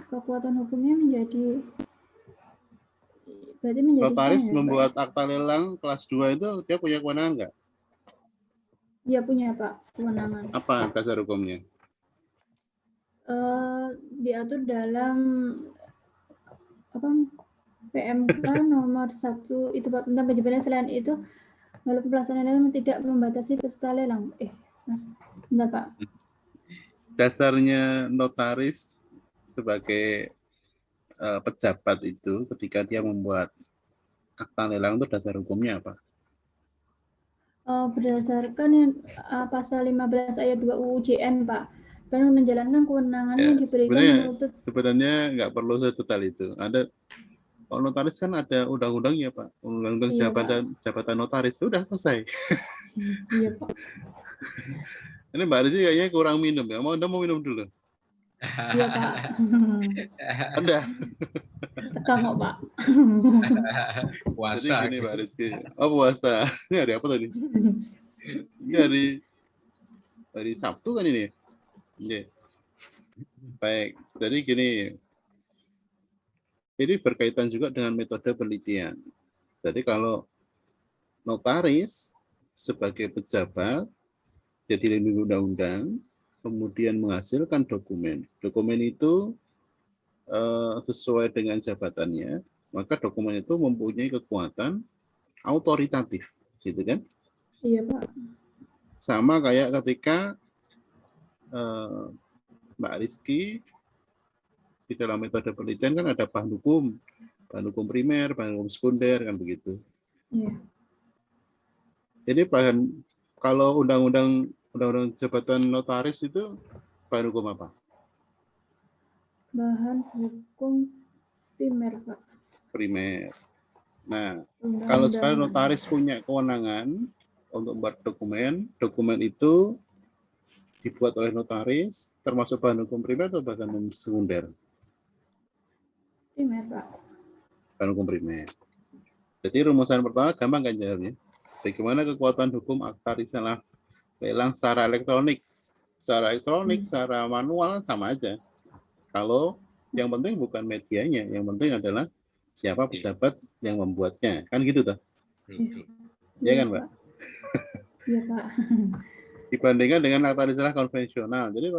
kekuatan hukumnya berarti menjadi Notaris sah, ya, membuat Pak? akta lelang kelas 2 itu dia punya kewenangan nggak? Iya, punya, Pak, kewenangan. Apa dasar hukumnya? Diatur dalam PMK nomor 1 itu, Pak, tentang penjemputan. Selain itu, walaupun pelaksanaan lelang tidak membatasi peserta lelang. Mas, bentar, Pak. Dasarnya notaris sebagai pejabat itu ketika dia membuat akta lelang itu dasar hukumnya apa? Berdasarkan yang pasal 15 ayat 2 UU JN, Pak, dan menjalankan kewenangannya yang diberikan menuntut. Sebenarnya nggak perlu sedetail itu. Ada kalau notaris kan ada undang-undangnya, Pak. Undang-undang Iya, jabatan notaris sudah selesai. Iya, Pak. Ini Mbak Rizky kayaknya kurang minum ya. Anda mau minum dulu? Iya, Pak. Anda. Tegang kok, Pak. Puasa. Jadi gini Mbak Rizky. Oh, puasa. Ini hari apa tadi? Ini hari Sabtu kan ini? Iya. Baik. Jadi gini. Ini berkaitan juga dengan metode penelitian. Jadi kalau notaris sebagai pejabat jadi dilindungi undang-undang, kemudian menghasilkan dokumen. Dokumen itu sesuai dengan jabatannya, maka dokumen itu mempunyai kekuatan autoritatif, gitu kan? Iya, Pak. Sama kayak ketika Mbak Rizky di dalam metode penelitian kan ada bahan hukum primer, bahan hukum sekunder, kan begitu. Iya. Jadi kalau undang-undang jabatan notaris itu bahan hukum apa? Bahan hukum primer, Pak. Primer. Nah, kalau sekarang notaris punya kewenangan untuk membuat dokumen itu dibuat oleh notaris, termasuk bahan hukum primer atau bahan hukum sekunder? Primer, Pak. Bahan hukum primer. Jadi rumusan pertama gampang kan jawabnya. Bagaimana kekuatan hukum akta risalah lelang secara elektronik? Secara elektronik, secara manual sama aja. Kalau yang penting bukan medianya, yang penting adalah siapa pejabat yang membuatnya, kan gitu toh? Iya kan, Pak? Iya, Pak. Dibandingkan dengan akta risalah konvensional. Jadi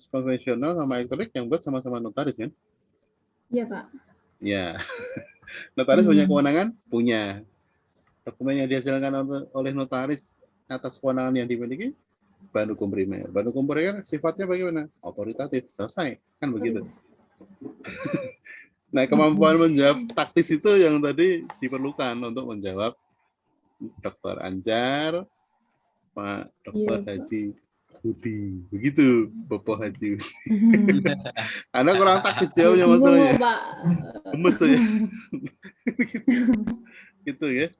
konvensional sama elektronik yang buat sama-sama notaris kan? Iya, Pak. Ya. Notaris punya kewenangan? Punya. Dokumen yang dihasilkan oleh notaris atas kewenangan yang dimiliki bahan hukum primer. Bahan hukum primer sifatnya bagaimana? Otoritatif. Selesai. Kan begitu. Nah, kemampuan menjawab taktis itu yang tadi diperlukan untuk menjawab Dr. Anjar, Pak Dr. Haji Budi. Begitu, Bapak Haji Budi. Karena kurang taktis jawabnya masalahnya. Gemes ya. Gitu ya.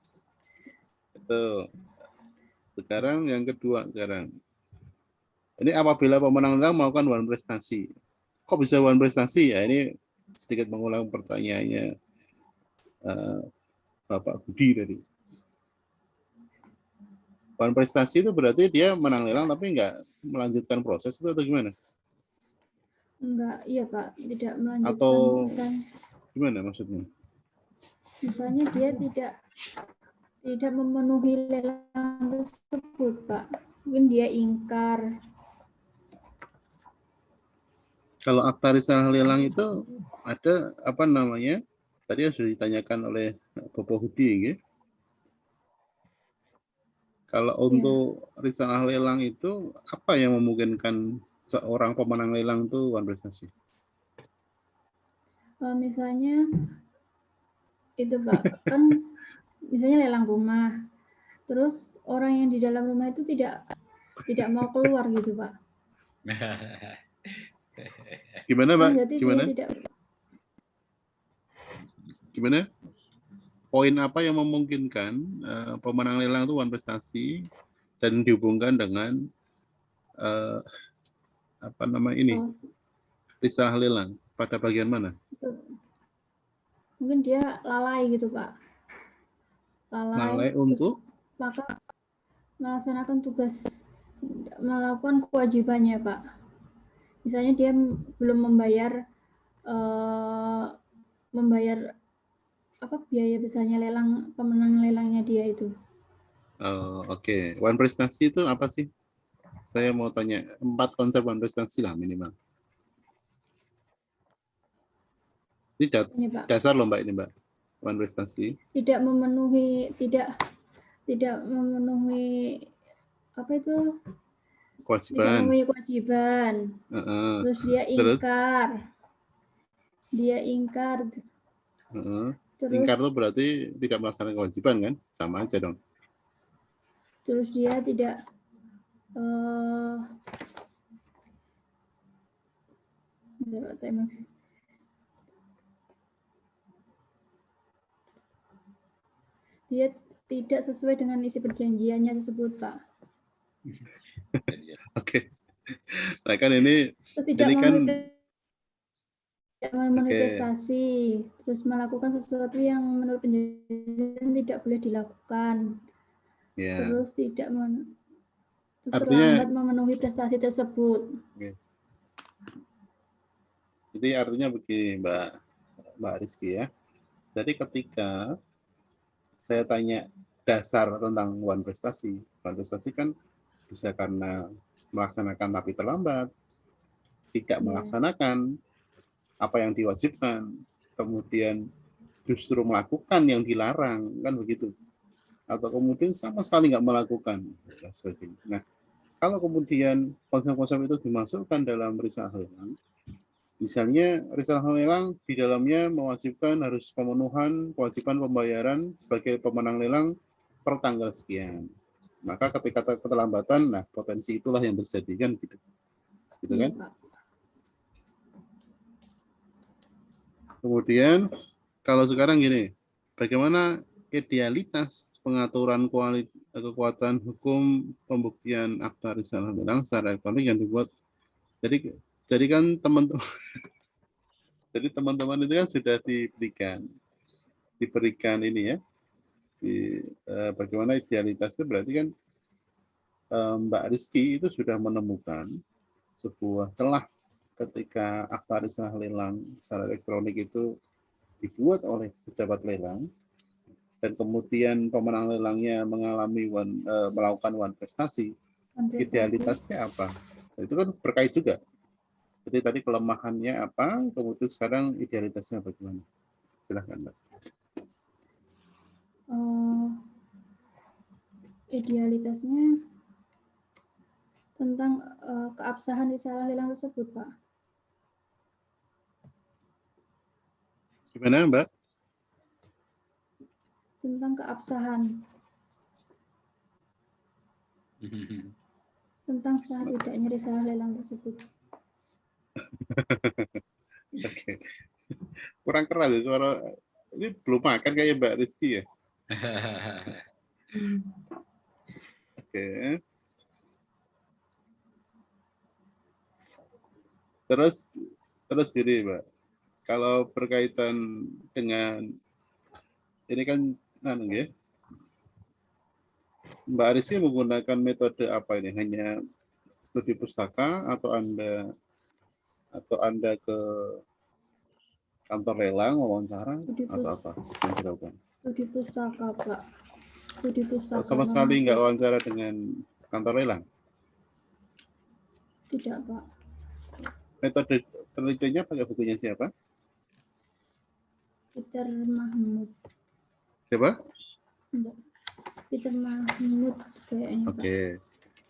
Itu. Sekarang yang kedua sekarang. Ini apabila pemenang lelang melakukan one prestasi. Kok bisa one prestasi? Ya ini sedikit mengulang pertanyaannya Bapak Budi tadi. One prestasi itu berarti dia menang lelang tapi nggak melanjutkan proses itu atau gimana? Enggak, iya Pak, tidak melanjutkan. Atau gimana maksudnya? Misalnya dia tidak memenuhi lelang tersebut, Pak. Mungkin dia ingkar. Kalau akta risalah lelang itu ada apa namanya? Tadi sudah ditanyakan oleh Bapak Budi, gitu. Kalau untuk risalah lelang itu apa yang memungkinkan seorang pemenang lelang itu one prestasi? misalnya itu Pak, kan misalnya lelang rumah, terus orang yang di dalam rumah itu tidak mau keluar gitu Pak. Gimana, Kan Mbak? berarti Gimana? dia tidak. Gimana? Poin apa yang memungkinkan pemenang lelang itu wan prestasi dan dihubungkan dengan apa nama ini? Oh, Risalah lelang pada bagian mana? itu. Mungkin dia lalai gitu Pak. Lalai Terus untuk maka melaksanakan tugas, melakukan kewajibannya Pak. Misalnya dia belum membayar apa biaya besarnya lelang, pemenang lelangnya dia itu. Oke. Wan prestasi itu apa sih? Saya mau tanya 4 konsep wan prestasi lah minimal. Ini Ini Pak, dasar loh Mbak ini Mbak. Wan prestasi. tidak memenuhi apa itu? Tidak Kewajiban. memenuhi kewajiban. Terus dia Terus? ingkar. Terus Ingkar itu berarti tidak melaksanakan kewajiban kan? Sama aja dong. terus dia tidak dia tidak sesuai dengan isi perjanjiannya tersebut Pak. Oke. Nah kan ini Terus tidak ini kan memenuhi Oke. prestasi, terus melakukan sesuatu yang menurut perjanjian tidak boleh dilakukan, ya. terus tidak terus Artinya- terlambat memenuhi prestasi tersebut. Jadi artinya begini Mbak Rizky ya. Jadi ketika saya tanya dasar tentang wan prestasi kan bisa karena melaksanakan tapi terlambat, tidak melaksanakan apa yang diwajibkan, kemudian justru melakukan yang dilarang, kan begitu. Atau kemudian sama sekali nggak melakukan, dan sebagainya. Nah, kalau kemudian konsep-konsep itu dimasukkan dalam risalah lelang, misalnya risalah lelang di dalamnya mewajibkan harus pemenuhan kewajiban pembayaran sebagai pemenang lelang per tanggal sekian. Maka ketika keterlambatan, nah potensi itulah yang terjadi kan gitu. Gitu kan? Kemudian kalau sekarang gini, bagaimana idealitas pengaturan kekuatan hukum pembuktian akta risalah lelang secara elektronik yang dibuat. Jadi kan teman-teman jadi teman-teman itu kan sudah diberikan ini ya. Bagaimana idealitasnya berarti kan Mbak Rizky itu sudah menemukan sebuah celah ketika akta risalah lelang secara elektronik itu dibuat oleh pejabat lelang dan kemudian pemenang lelangnya melakukan wan prestasi, idealitasnya apa? Itu kan berkait juga. Jadi tadi kelemahannya apa, kemudian sekarang idealitasnya bagaimana? Silahkan Mbak. Idealitasnya tentang keabsahan risalah lelang tersebut, Pak. Gimana Mbak? Tentang keabsahan. Tentang sah tidaknya risalah lelang tersebut. Oke. Kurang keras ya suara. Ini belum makan kayak Mbak Rizky ya? Oke. Terus gini Mbak. Kalau berkaitan dengan ini kan ya. Mbak Rizky menggunakan metode apa ini? Hanya studi pustaka atau Anda ke kantor lelang wawancara atau apa yang dilakukan? Studi pustaka, Pak. Studi pustaka. Sama sekali nggak wawancara dengan kantor lelang? Tidak, Pak. Metode penelitiannya pakai bukunya siapa? Peter Mahmud. Siapa? Enggak. Peter Mahmud kayaknya, Pak. Oke.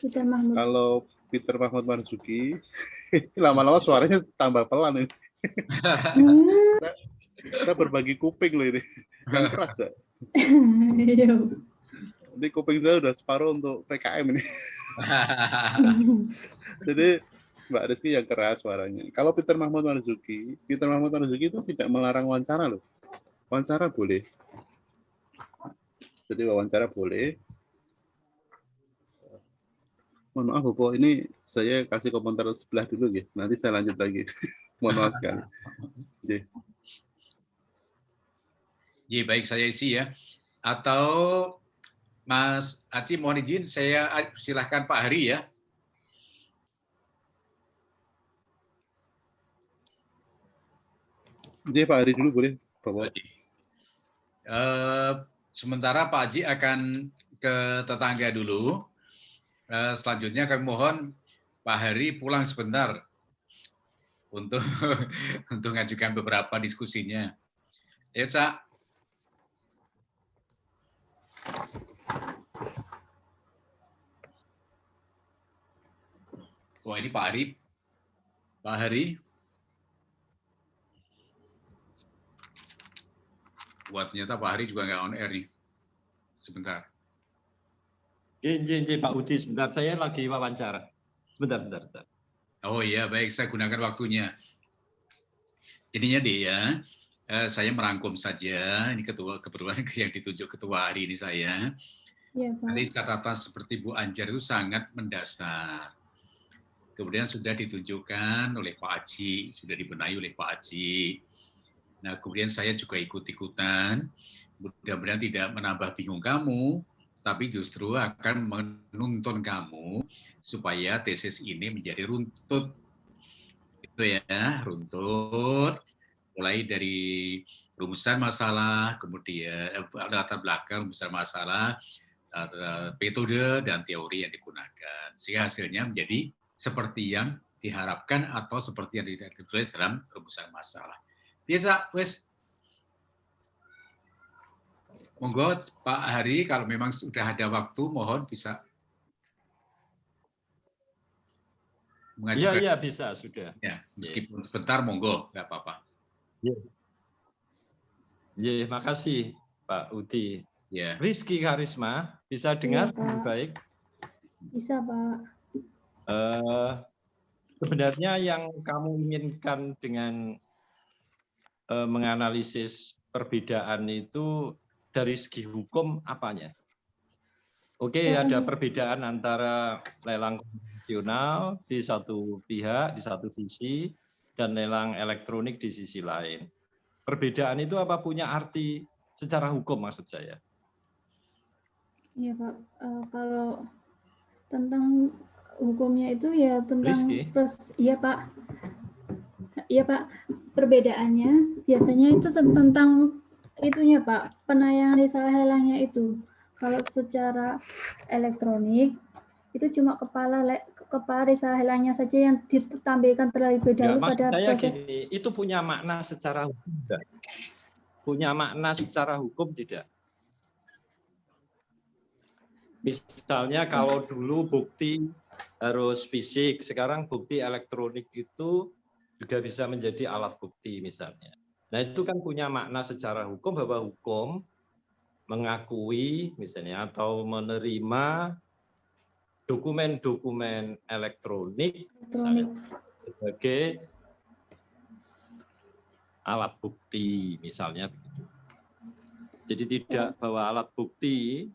Peter Mahmud. Kalau Peter Mahmud Marzuki, lama-lama suaranya tambah pelan ini. Kita berbagi kuping loh ini. Kan keras ya. Iya. Ini kuping saya udah separuh untuk PKM ini. Jadi Mbak Rizky yang keras suaranya. Kalau Peter Mahmud Marzuki itu tidak melarang wawancara loh. Wawancara boleh. Jadi wawancara boleh. Mohon maaf Bopo, ini saya kasih komentar sebelah dulu ya. Nanti saya lanjut lagi. Mohon maaf sekali. Oke. Ya, baik, saya isi ya. Atau Mas Aci, mohon izin, saya silahkan Pak Hari ya. Jadi Pak Hari dulu boleh, Bapak. Sementara Pak Haji akan ke tetangga dulu. Selanjutnya kami mohon Pak Hari pulang sebentar untuk untuk mengajukan beberapa diskusinya. Ya, Cak. Wah, ini Pak Hari. Pak Hari. Wah, ternyata Pak Hari juga nggak on air nih. Sebentar. Ini Pak Udi, sebentar, saya lagi wawancara. Sebentar. Oh iya, baik, saya gunakan waktunya. Jadinya dia, saya merangkum saja, ini kebetulan yang ditunjuk ketua hari ini saya. Iya, Pak. Tadi catatan seperti Bu Anjar itu sangat mendasar. Kemudian sudah ditunjukkan oleh Pak Haji, sudah dibenahi oleh Pak Haji. Nah, kemudian saya juga ikut-ikutan, mudah-mudahan tidak menambah bingung kamu, tapi justru akan menuntun kamu supaya tesis ini menjadi runtut. Itu ya, runtut, mulai dari rumusan masalah, kemudian latar belakang rumusan masalah, metode dan teori yang digunakan. Sehingga hasilnya menjadi seperti yang diharapkan atau seperti yang ditulis dalam rumusan masalah. Biasa, wes. Monggo Pak Hari, kalau memang sudah ada waktu, mohon bisa mengajukan. Iya, bisa, sudah. Ya, meskipun sebentar, monggo, nggak apa-apa. Ya, makasih Pak Udi. Ya. Rizky Karisma, bisa dengar dengan baik? Bisa, Pak. Sebenarnya yang kamu inginkan dengan menganalisis perbedaan itu dari segi hukum apanya? Oke, ada perbedaan antara lelang konvensional di satu pihak, di satu sisi, dan lelang elektronik di sisi lain. Perbedaan itu apa punya arti secara hukum maksud saya? Iya, Pak. Kalau tentang hukumnya itu ya tentang iya, Pak. Iya, Pak. Perbedaannya biasanya itu tentang itunya, Pak, penayangan risalah lelangnya itu. Kalau secara elektronik itu cuma kepala risalah lelangnya saja yang ditampilkan terlebih dahulu pada proses. Gini, itu punya makna secara hukum tidak? Punya makna secara hukum tidak? Misalnya kalau dulu bukti harus fisik, sekarang bukti elektronik itu juga bisa menjadi alat bukti misalnya. Nah itu kan punya makna secara hukum bahwa hukum mengakui misalnya atau menerima dokumen-dokumen elektronik misalnya, sebagai alat bukti misalnya begitu. Jadi tidak bahwa alat bukti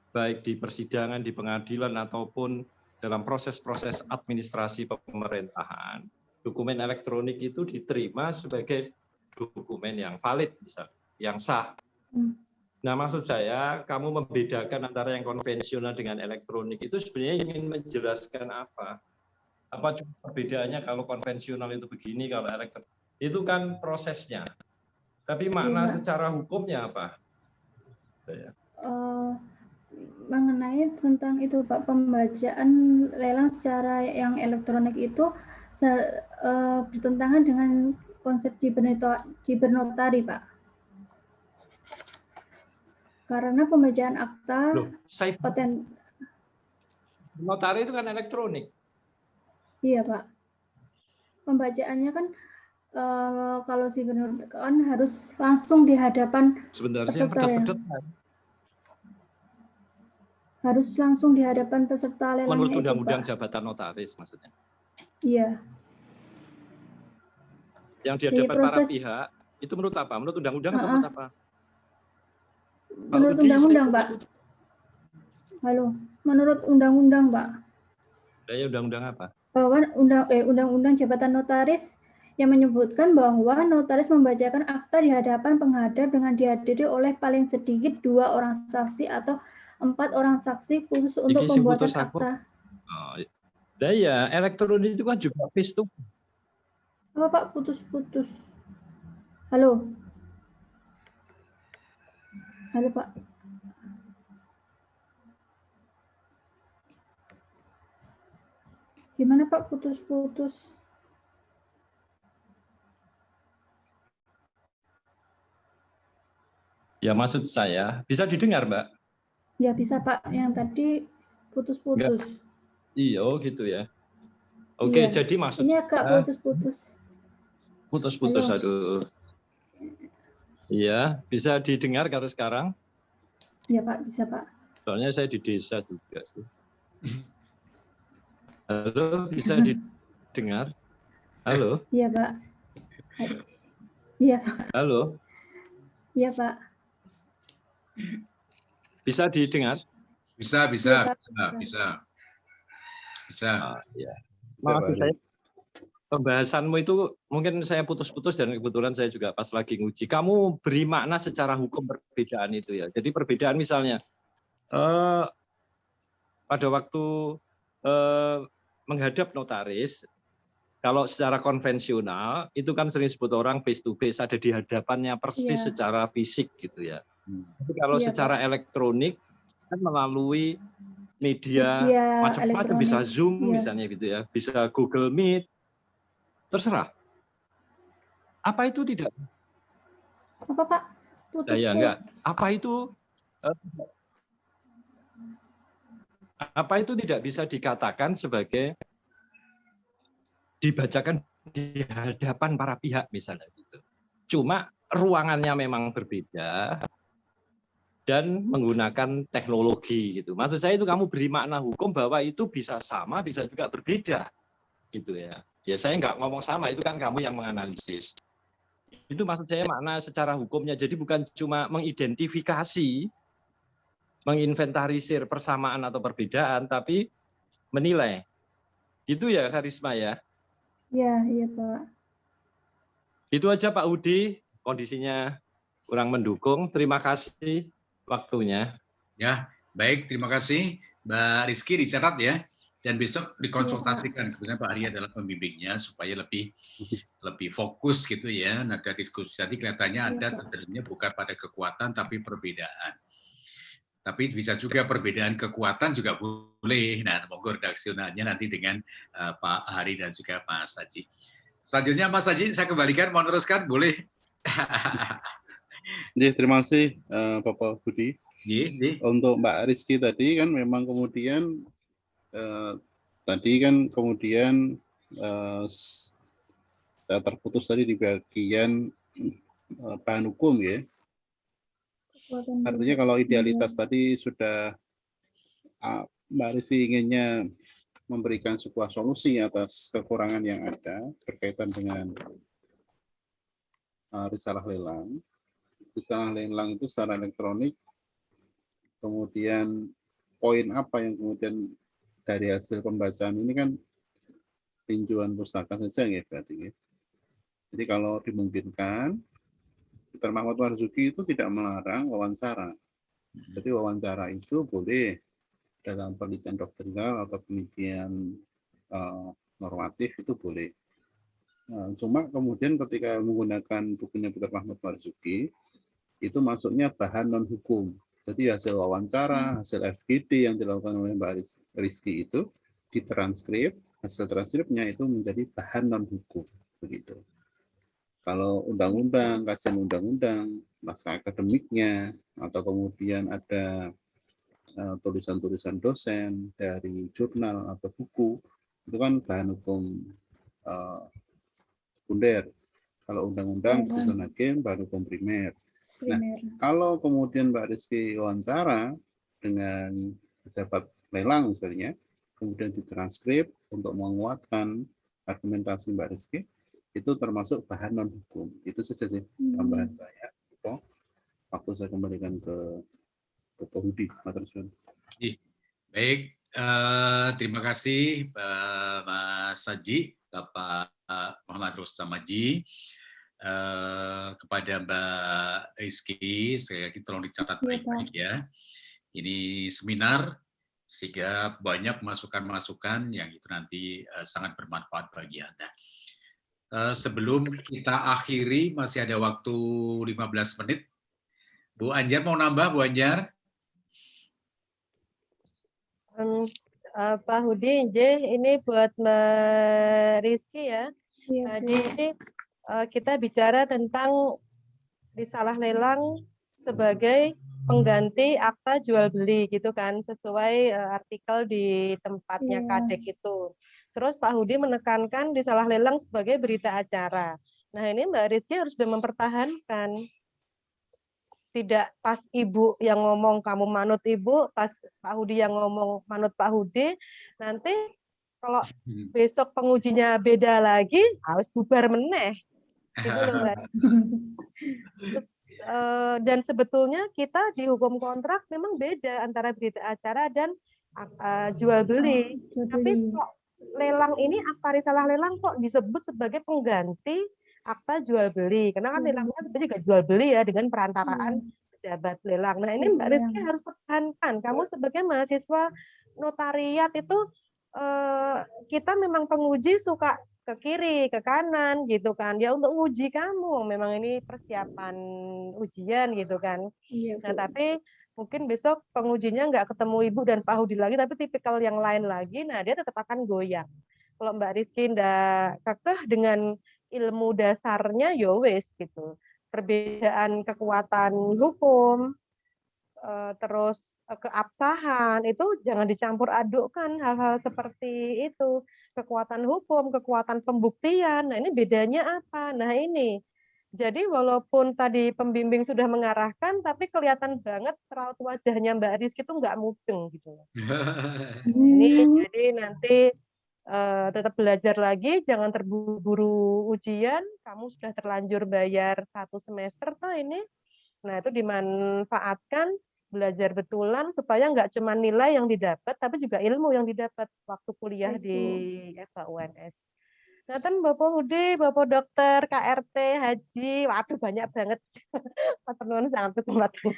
baik di persidangan, di pengadilan ataupun dalam proses-proses administrasi pemerintahan, dokumen elektronik itu diterima sebagai dokumen yang valid, misalnya, yang sah. Nah, maksud saya, kamu membedakan antara yang konvensional dengan elektronik itu sebenarnya ingin menjelaskan apa? Apa cuma perbedaannya kalau konvensional itu begini, kalau elektronik itu kan prosesnya. Tapi makna secara hukumnya apa? Mengenai tentang itu, Pak, pembacaan lelang secara yang elektronik itu bertentangan dengan konsep cibernotari, Pak. Karena pembacaan akta notari itu kan elektronik. Iya, Pak. Pembacaannya kan kalau si penuntut kan harus langsung di hadapan Sebentar, yang peserta lelang. pedot-pedot. Harus langsung di hadapan peserta lelangnya Menurut itu, Undang-Undang Pak. Jabatan Notaris maksudnya. Iya. Yang di Di hadapan para proses pihak, itu menurut apa? Menurut Undang-Undang atau Heeh. menurut apa? Kalau menurut Budi, saya undang-undang, Pak. putus-putus. Halo, menurut undang-undang, Pak. Ya, undang-undang apa? Bahwa Undang-Undang Jabatan Notaris yang menyebutkan bahwa notaris membacakan akta di hadapan penghadap dengan dihadiri oleh paling sedikit 2 orang saksi atau 4 orang saksi khusus untuk Iki sing pembuatan putus aku. akta. Oh, ya, elektronik itu kan juga face to. Apa, Pak? Putus-putus. Halo. Halo, Pak. Gimana, Pak? Putus-putus. Ya, maksud saya bisa didengar, Mbak? Ya, bisa, Pak. Yang tadi putus-putus. Iya, gitu ya. Oke, Iya. jadi maksud Ini agak saya putus-putus. putus-putus, Halo. aduh. Iya, bisa didengar kalau sekarang? Iya, Pak. Bisa, Pak. Soalnya saya di desa juga sih. Halo, bisa didengar? Halo? Iya, Pak. Iya, Halo? iya, Pak. Bisa didengar? Bisa. Iya, Pak. Bisa. Ya. Bisa, Maaf, Pak. saya pembahasanmu itu mungkin saya putus-putus dan kebetulan saya juga pas lagi nguji. Kamu beri makna secara hukum perbedaan itu ya. Jadi perbedaan misalnya pada waktu menghadap notaris, kalau secara konvensional itu kan sering disebut orang face to face, ada di hadapannya persis Iya. secara fisik gitu ya. Tapi kalau Iya, secara Pak. elektronik kan melalui media macam-macam, elektronik. bisa Zoom Iya. misalnya gitu ya, bisa Google Meet, terserah. Apa itu tidak? Apa, Pak? Putus. Ya enggak. Apa itu tidak bisa dikatakan sebagai dibacakan di hadapan para pihak misalnya gitu. Cuma ruangannya memang berbeda dan menggunakan teknologi gitu. Maksud saya itu kamu beri makna hukum bahwa itu bisa sama, bisa juga berbeda gitu ya. Ya saya nggak ngomong sama, itu kan kamu yang menganalisis. Itu maksud saya makna secara hukumnya. Jadi bukan cuma mengidentifikasi, menginventarisir persamaan atau perbedaan, tapi menilai. Gitu ya, Karisma ya? Iya, Pak. Itu aja Pak Udi, kondisinya kurang mendukung. Terima kasih waktunya. Ya, baik. Terima kasih. Mbak Rizky dicatat ya. Dan besok dikonsultasikan. Kebetulan Pak Ari adalah pembimbingnya supaya lebih fokus gitu ya. Nada diskusi tadi kelihatannya Anda cenderungnya bukan pada kekuatan tapi perbedaan. Tapi bisa juga perbedaan kekuatan juga boleh. Nah, monggo redaksionalnya nanti dengan Pak Hari dan juga Mas Haji. Selanjutnya Mas Haji, saya kembalikan, mau teruskan, boleh? Terima kasih Bapak Budi. Untuk Mbak Rizky tadi kan memang kemudian saya terputus tadi di bagian bahan hukum ya. Artinya kalau idealitas tadi sudah Mbak Rizky inginnya memberikan sebuah solusi atas kekurangan yang ada berkaitan dengan risalah lelang. Risalah lelang itu secara elektronik, kemudian poin apa yang kemudian dari hasil pembacaan ini kan tinjauan pustaka saja ya berarti ya. Jadi kalau dimungkinkan, Dr. Mahmud Marzuki itu tidak melarang wawancara. Jadi wawancara itu boleh dalam penelitian doktrinal atau penelitian normatif itu boleh. Cuma kemudian ketika menggunakan bukunya Dr. Mahmud Marzuki, itu masuknya bahan non-hukum. Jadi hasil wawancara, hasil FGD yang dilakukan oleh Mbak Rizky itu ditranskrip, hasil transkripnya itu menjadi bahan non-hukum. Begitu. Kalau undang-undang, kajian undang-undang, naskah akademiknya, atau kemudian ada tulisan-tulisan dosen dari jurnal atau buku, itu kan bahan hukum sekunder. Kalau undang-undang putusan hakim baru hukum primer. Nah, kalau kemudian Mbak Rizky wawancara dengan pejabat lelang misalnya, kemudian ditranskrip untuk menguatkan argumentasi Mbak Rizky, itu termasuk bahan non hukum. Itu saja sih tambahan saya. Waktu saya kembalikan ke Bapak Budi. Baik, terima kasih Mas Haji, Bapak Muhammad Rustam Haji. Kepada Mbak Rizky, saya tolong dicatat baik-baik ya. Ini seminar sehingga banyak masukan-masukan yang itu nanti sangat bermanfaat bagi Anda. Sebelum kita akhiri, masih ada waktu 15 menit. Bu Anjar mau nambah, Bu Anjar? Pak Hudi, ini buat Mbak Rizky ya. Tadi kita bicara tentang risalah lelang sebagai pengganti akta jual beli gitu kan, sesuai artikel di tempatnya Kadek itu. Terus Pak Hudi menekankan risalah lelang sebagai berita acara. Nah ini Mbak Rizky harus mempertahankan. Tidak pas ibu yang ngomong kamu manut ibu, pas Pak Hudi yang ngomong manut Pak Hudi, nanti kalau besok pengujinya beda lagi, harus bubar meneh. Gitu loh, Mbak. Terus, dan sebetulnya kita di hukum kontrak memang beda antara berita acara dan jual beli. Tapi kok lelang ini, akta risalah lelang kok disebut sebagai pengganti akta jual beli, karena kan lelang kan sebenarnya juga jual beli ya dengan perantaraan pejabat lelang. Nah ini Mbak Rizky harus pertahankan. Kamu sebagai mahasiswa notariat itu kita memang penguji suka ke kiri, ke kanan gitu kan. Ya untuk uji kamu, memang ini persiapan ujian gitu kan. Nah tapi mungkin besok pengujinya nggak ketemu Ibu dan Pak Hudi lagi, tapi tipikal yang lain lagi, nah dia tetap akan goyang. Kalau Mbak Rizky ndak kekeh dengan ilmu dasarnya, ya wis gitu. Perbedaan kekuatan hukum, terus keabsahan, itu jangan dicampur adukkan hal-hal seperti itu. Kekuatan hukum, kekuatan pembuktian, nah ini bedanya apa? Nah ini, jadi walaupun tadi pembimbing sudah mengarahkan, tapi kelihatan banget raut wajahnya Mbak Rizky itu nggak mudeng gitu. Ini jadi nanti tetap belajar lagi, jangan terburu-buru ujian. Kamu sudah terlanjur bayar 1 semester toh ini. Nah itu dimanfaatkan, belajar betulan supaya nggak cuma nilai yang didapat, tapi juga ilmu yang didapat waktu kuliah di FHUNS. Nah, Bapak Hudi, Bapak Dokter, KRT, Haji, waduh banyak banget. Teman sangat kesempatan.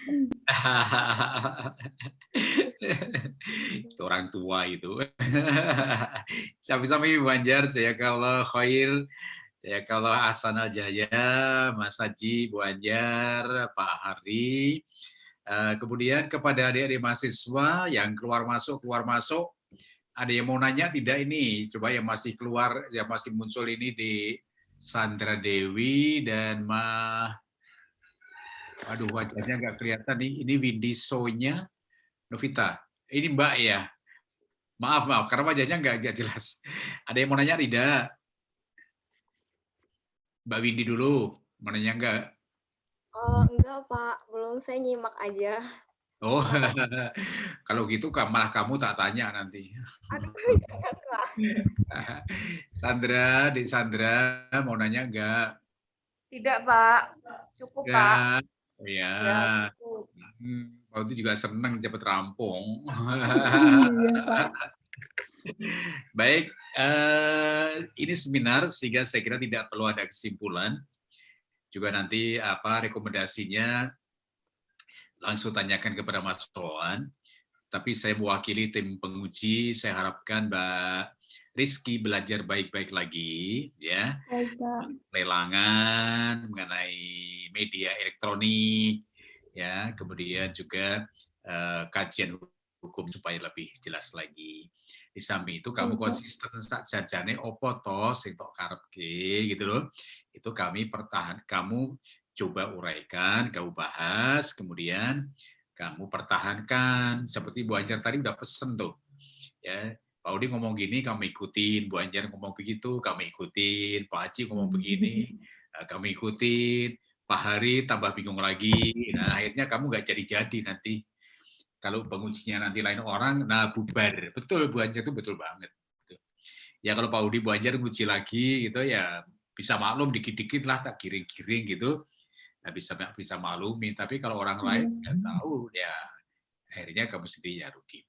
Itu orang tua itu. Sampai-sampai Ibu Anjar, saya kalau Khair, saya kalau Hasan Al-Jaya, Mas Haji, Bu Anjar, Pak Hari. Kemudian kepada adik-adik mahasiswa yang keluar masuk, ada yang mau nanya tidak ini? Coba yang masih keluar, yang masih muncul ini di Sandra Dewi dan aduh wajahnya nggak kelihatan nih. Ini Windy Sonya, Novita. Ini Mbak ya. Maaf karena wajahnya nggak jelas. Ada yang mau nanya tidak? Mbak Windy dulu, mau nanya nggak? Oh enggak Pak, belum, saya nyimak aja. Oh, kalau gitu malah kamu tak tanya nanti. Aduh, janganlah. Sandra, Dik Sandra, mau nanya enggak? Tidak, Pak. Cukup, Pak. Oh ya. Ya, cukup. Pak itu juga senang cepat rampung. Baik, ini seminar sehingga saya kira tidak perlu ada kesimpulan. Juga nanti rekomendasinya langsung tanyakan kepada Mas Rowan. Tapi saya mewakili tim penguji, saya harapkan Mbak Rizky belajar baik-baik lagi, ya. Lelangan, mengenai media elektronik, ya. Kemudian juga kajian hukum supaya lebih jelas lagi. Di samping itu kamu konsisten sajane opo to sing tok karepke gitu loh. Itu kamu coba uraikan, kamu bahas, kemudian kamu pertahankan. Seperti Bu Anjar tadi udah pesen tuh. Ya, Pak Udi ngomong gini, kamu ikutin. Bu Anjar ngomong begitu, kamu ikutin. Pak Haji ngomong begini, kamu ikutin, Pak Hari tambah bingung lagi. Nah, akhirnya kamu nggak jadi-jadi nanti. Kalau pengujinya nanti lain orang, nah bubar. Betul, Bu Anjar itu betul banget. Ya kalau Pak Udi Bu Anjar nguji lagi gitu ya bisa maklum dikit-dikit lah, tak giring-giring gitu. Nah, bisa maklumin. Tapi kalau orang lain nggak tahu, ya akhirnya kamu sendiri ya rugi.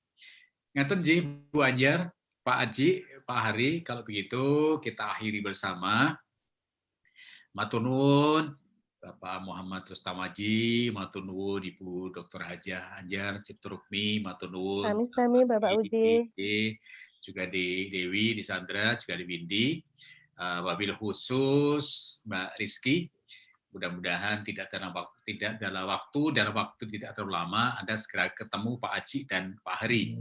Ngaten Ji, Bu Anjar, Pak Aji, Pak Hari, kalau begitu kita akhiri bersama. Matur nuwun Bapak Muhammad Rustamaji, matur nuwun Ibu Dr. Hajah Anjar Cipturukmi, matur nuwun. Sami-sami Bapak Udi. Juga di Dewi, di Sandra, juga di Windy. Wabil khusus Mbak Rizky, mudah-mudahan tidak dalam waktu tidak terlalu lama Anda segera ketemu Pak Aji dan Pak Hari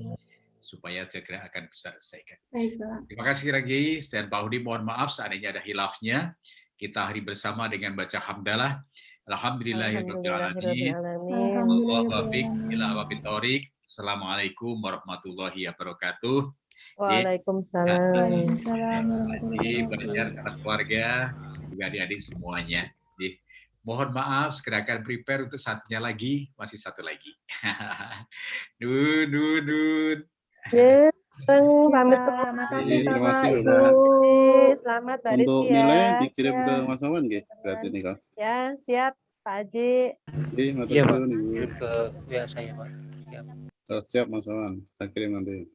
supaya segera akan bisa selesaikan. Terima kasih lagi dan Pak Udi mohon maaf seandainya ada hilafnya. Kita hari bersama dengan baca hamdalah. Alhamdulillahirrahmanirrahim. Assalamualaikum warahmatullahi wabarakatuh. Waalaikumsalam. Belajar sama keluarga, juga adik-adik semuanya. Mohon maaf, segera akan prepare untuk satunya lagi, masih satu lagi. Nun. Pamit semua. Makasih Terima Bapak, kasih, Ibu. Selamat Mbak Untuk Rizky nilai ya. dikirim ke Mas Wawan nggih, berarti nih Kak. Ya, siap Pak Haji. Iya, matur Iya, Pak. nuwun, Ibu. Kirim ke WA saya, Pak. Siap Mas Wawan, saya kirim nanti.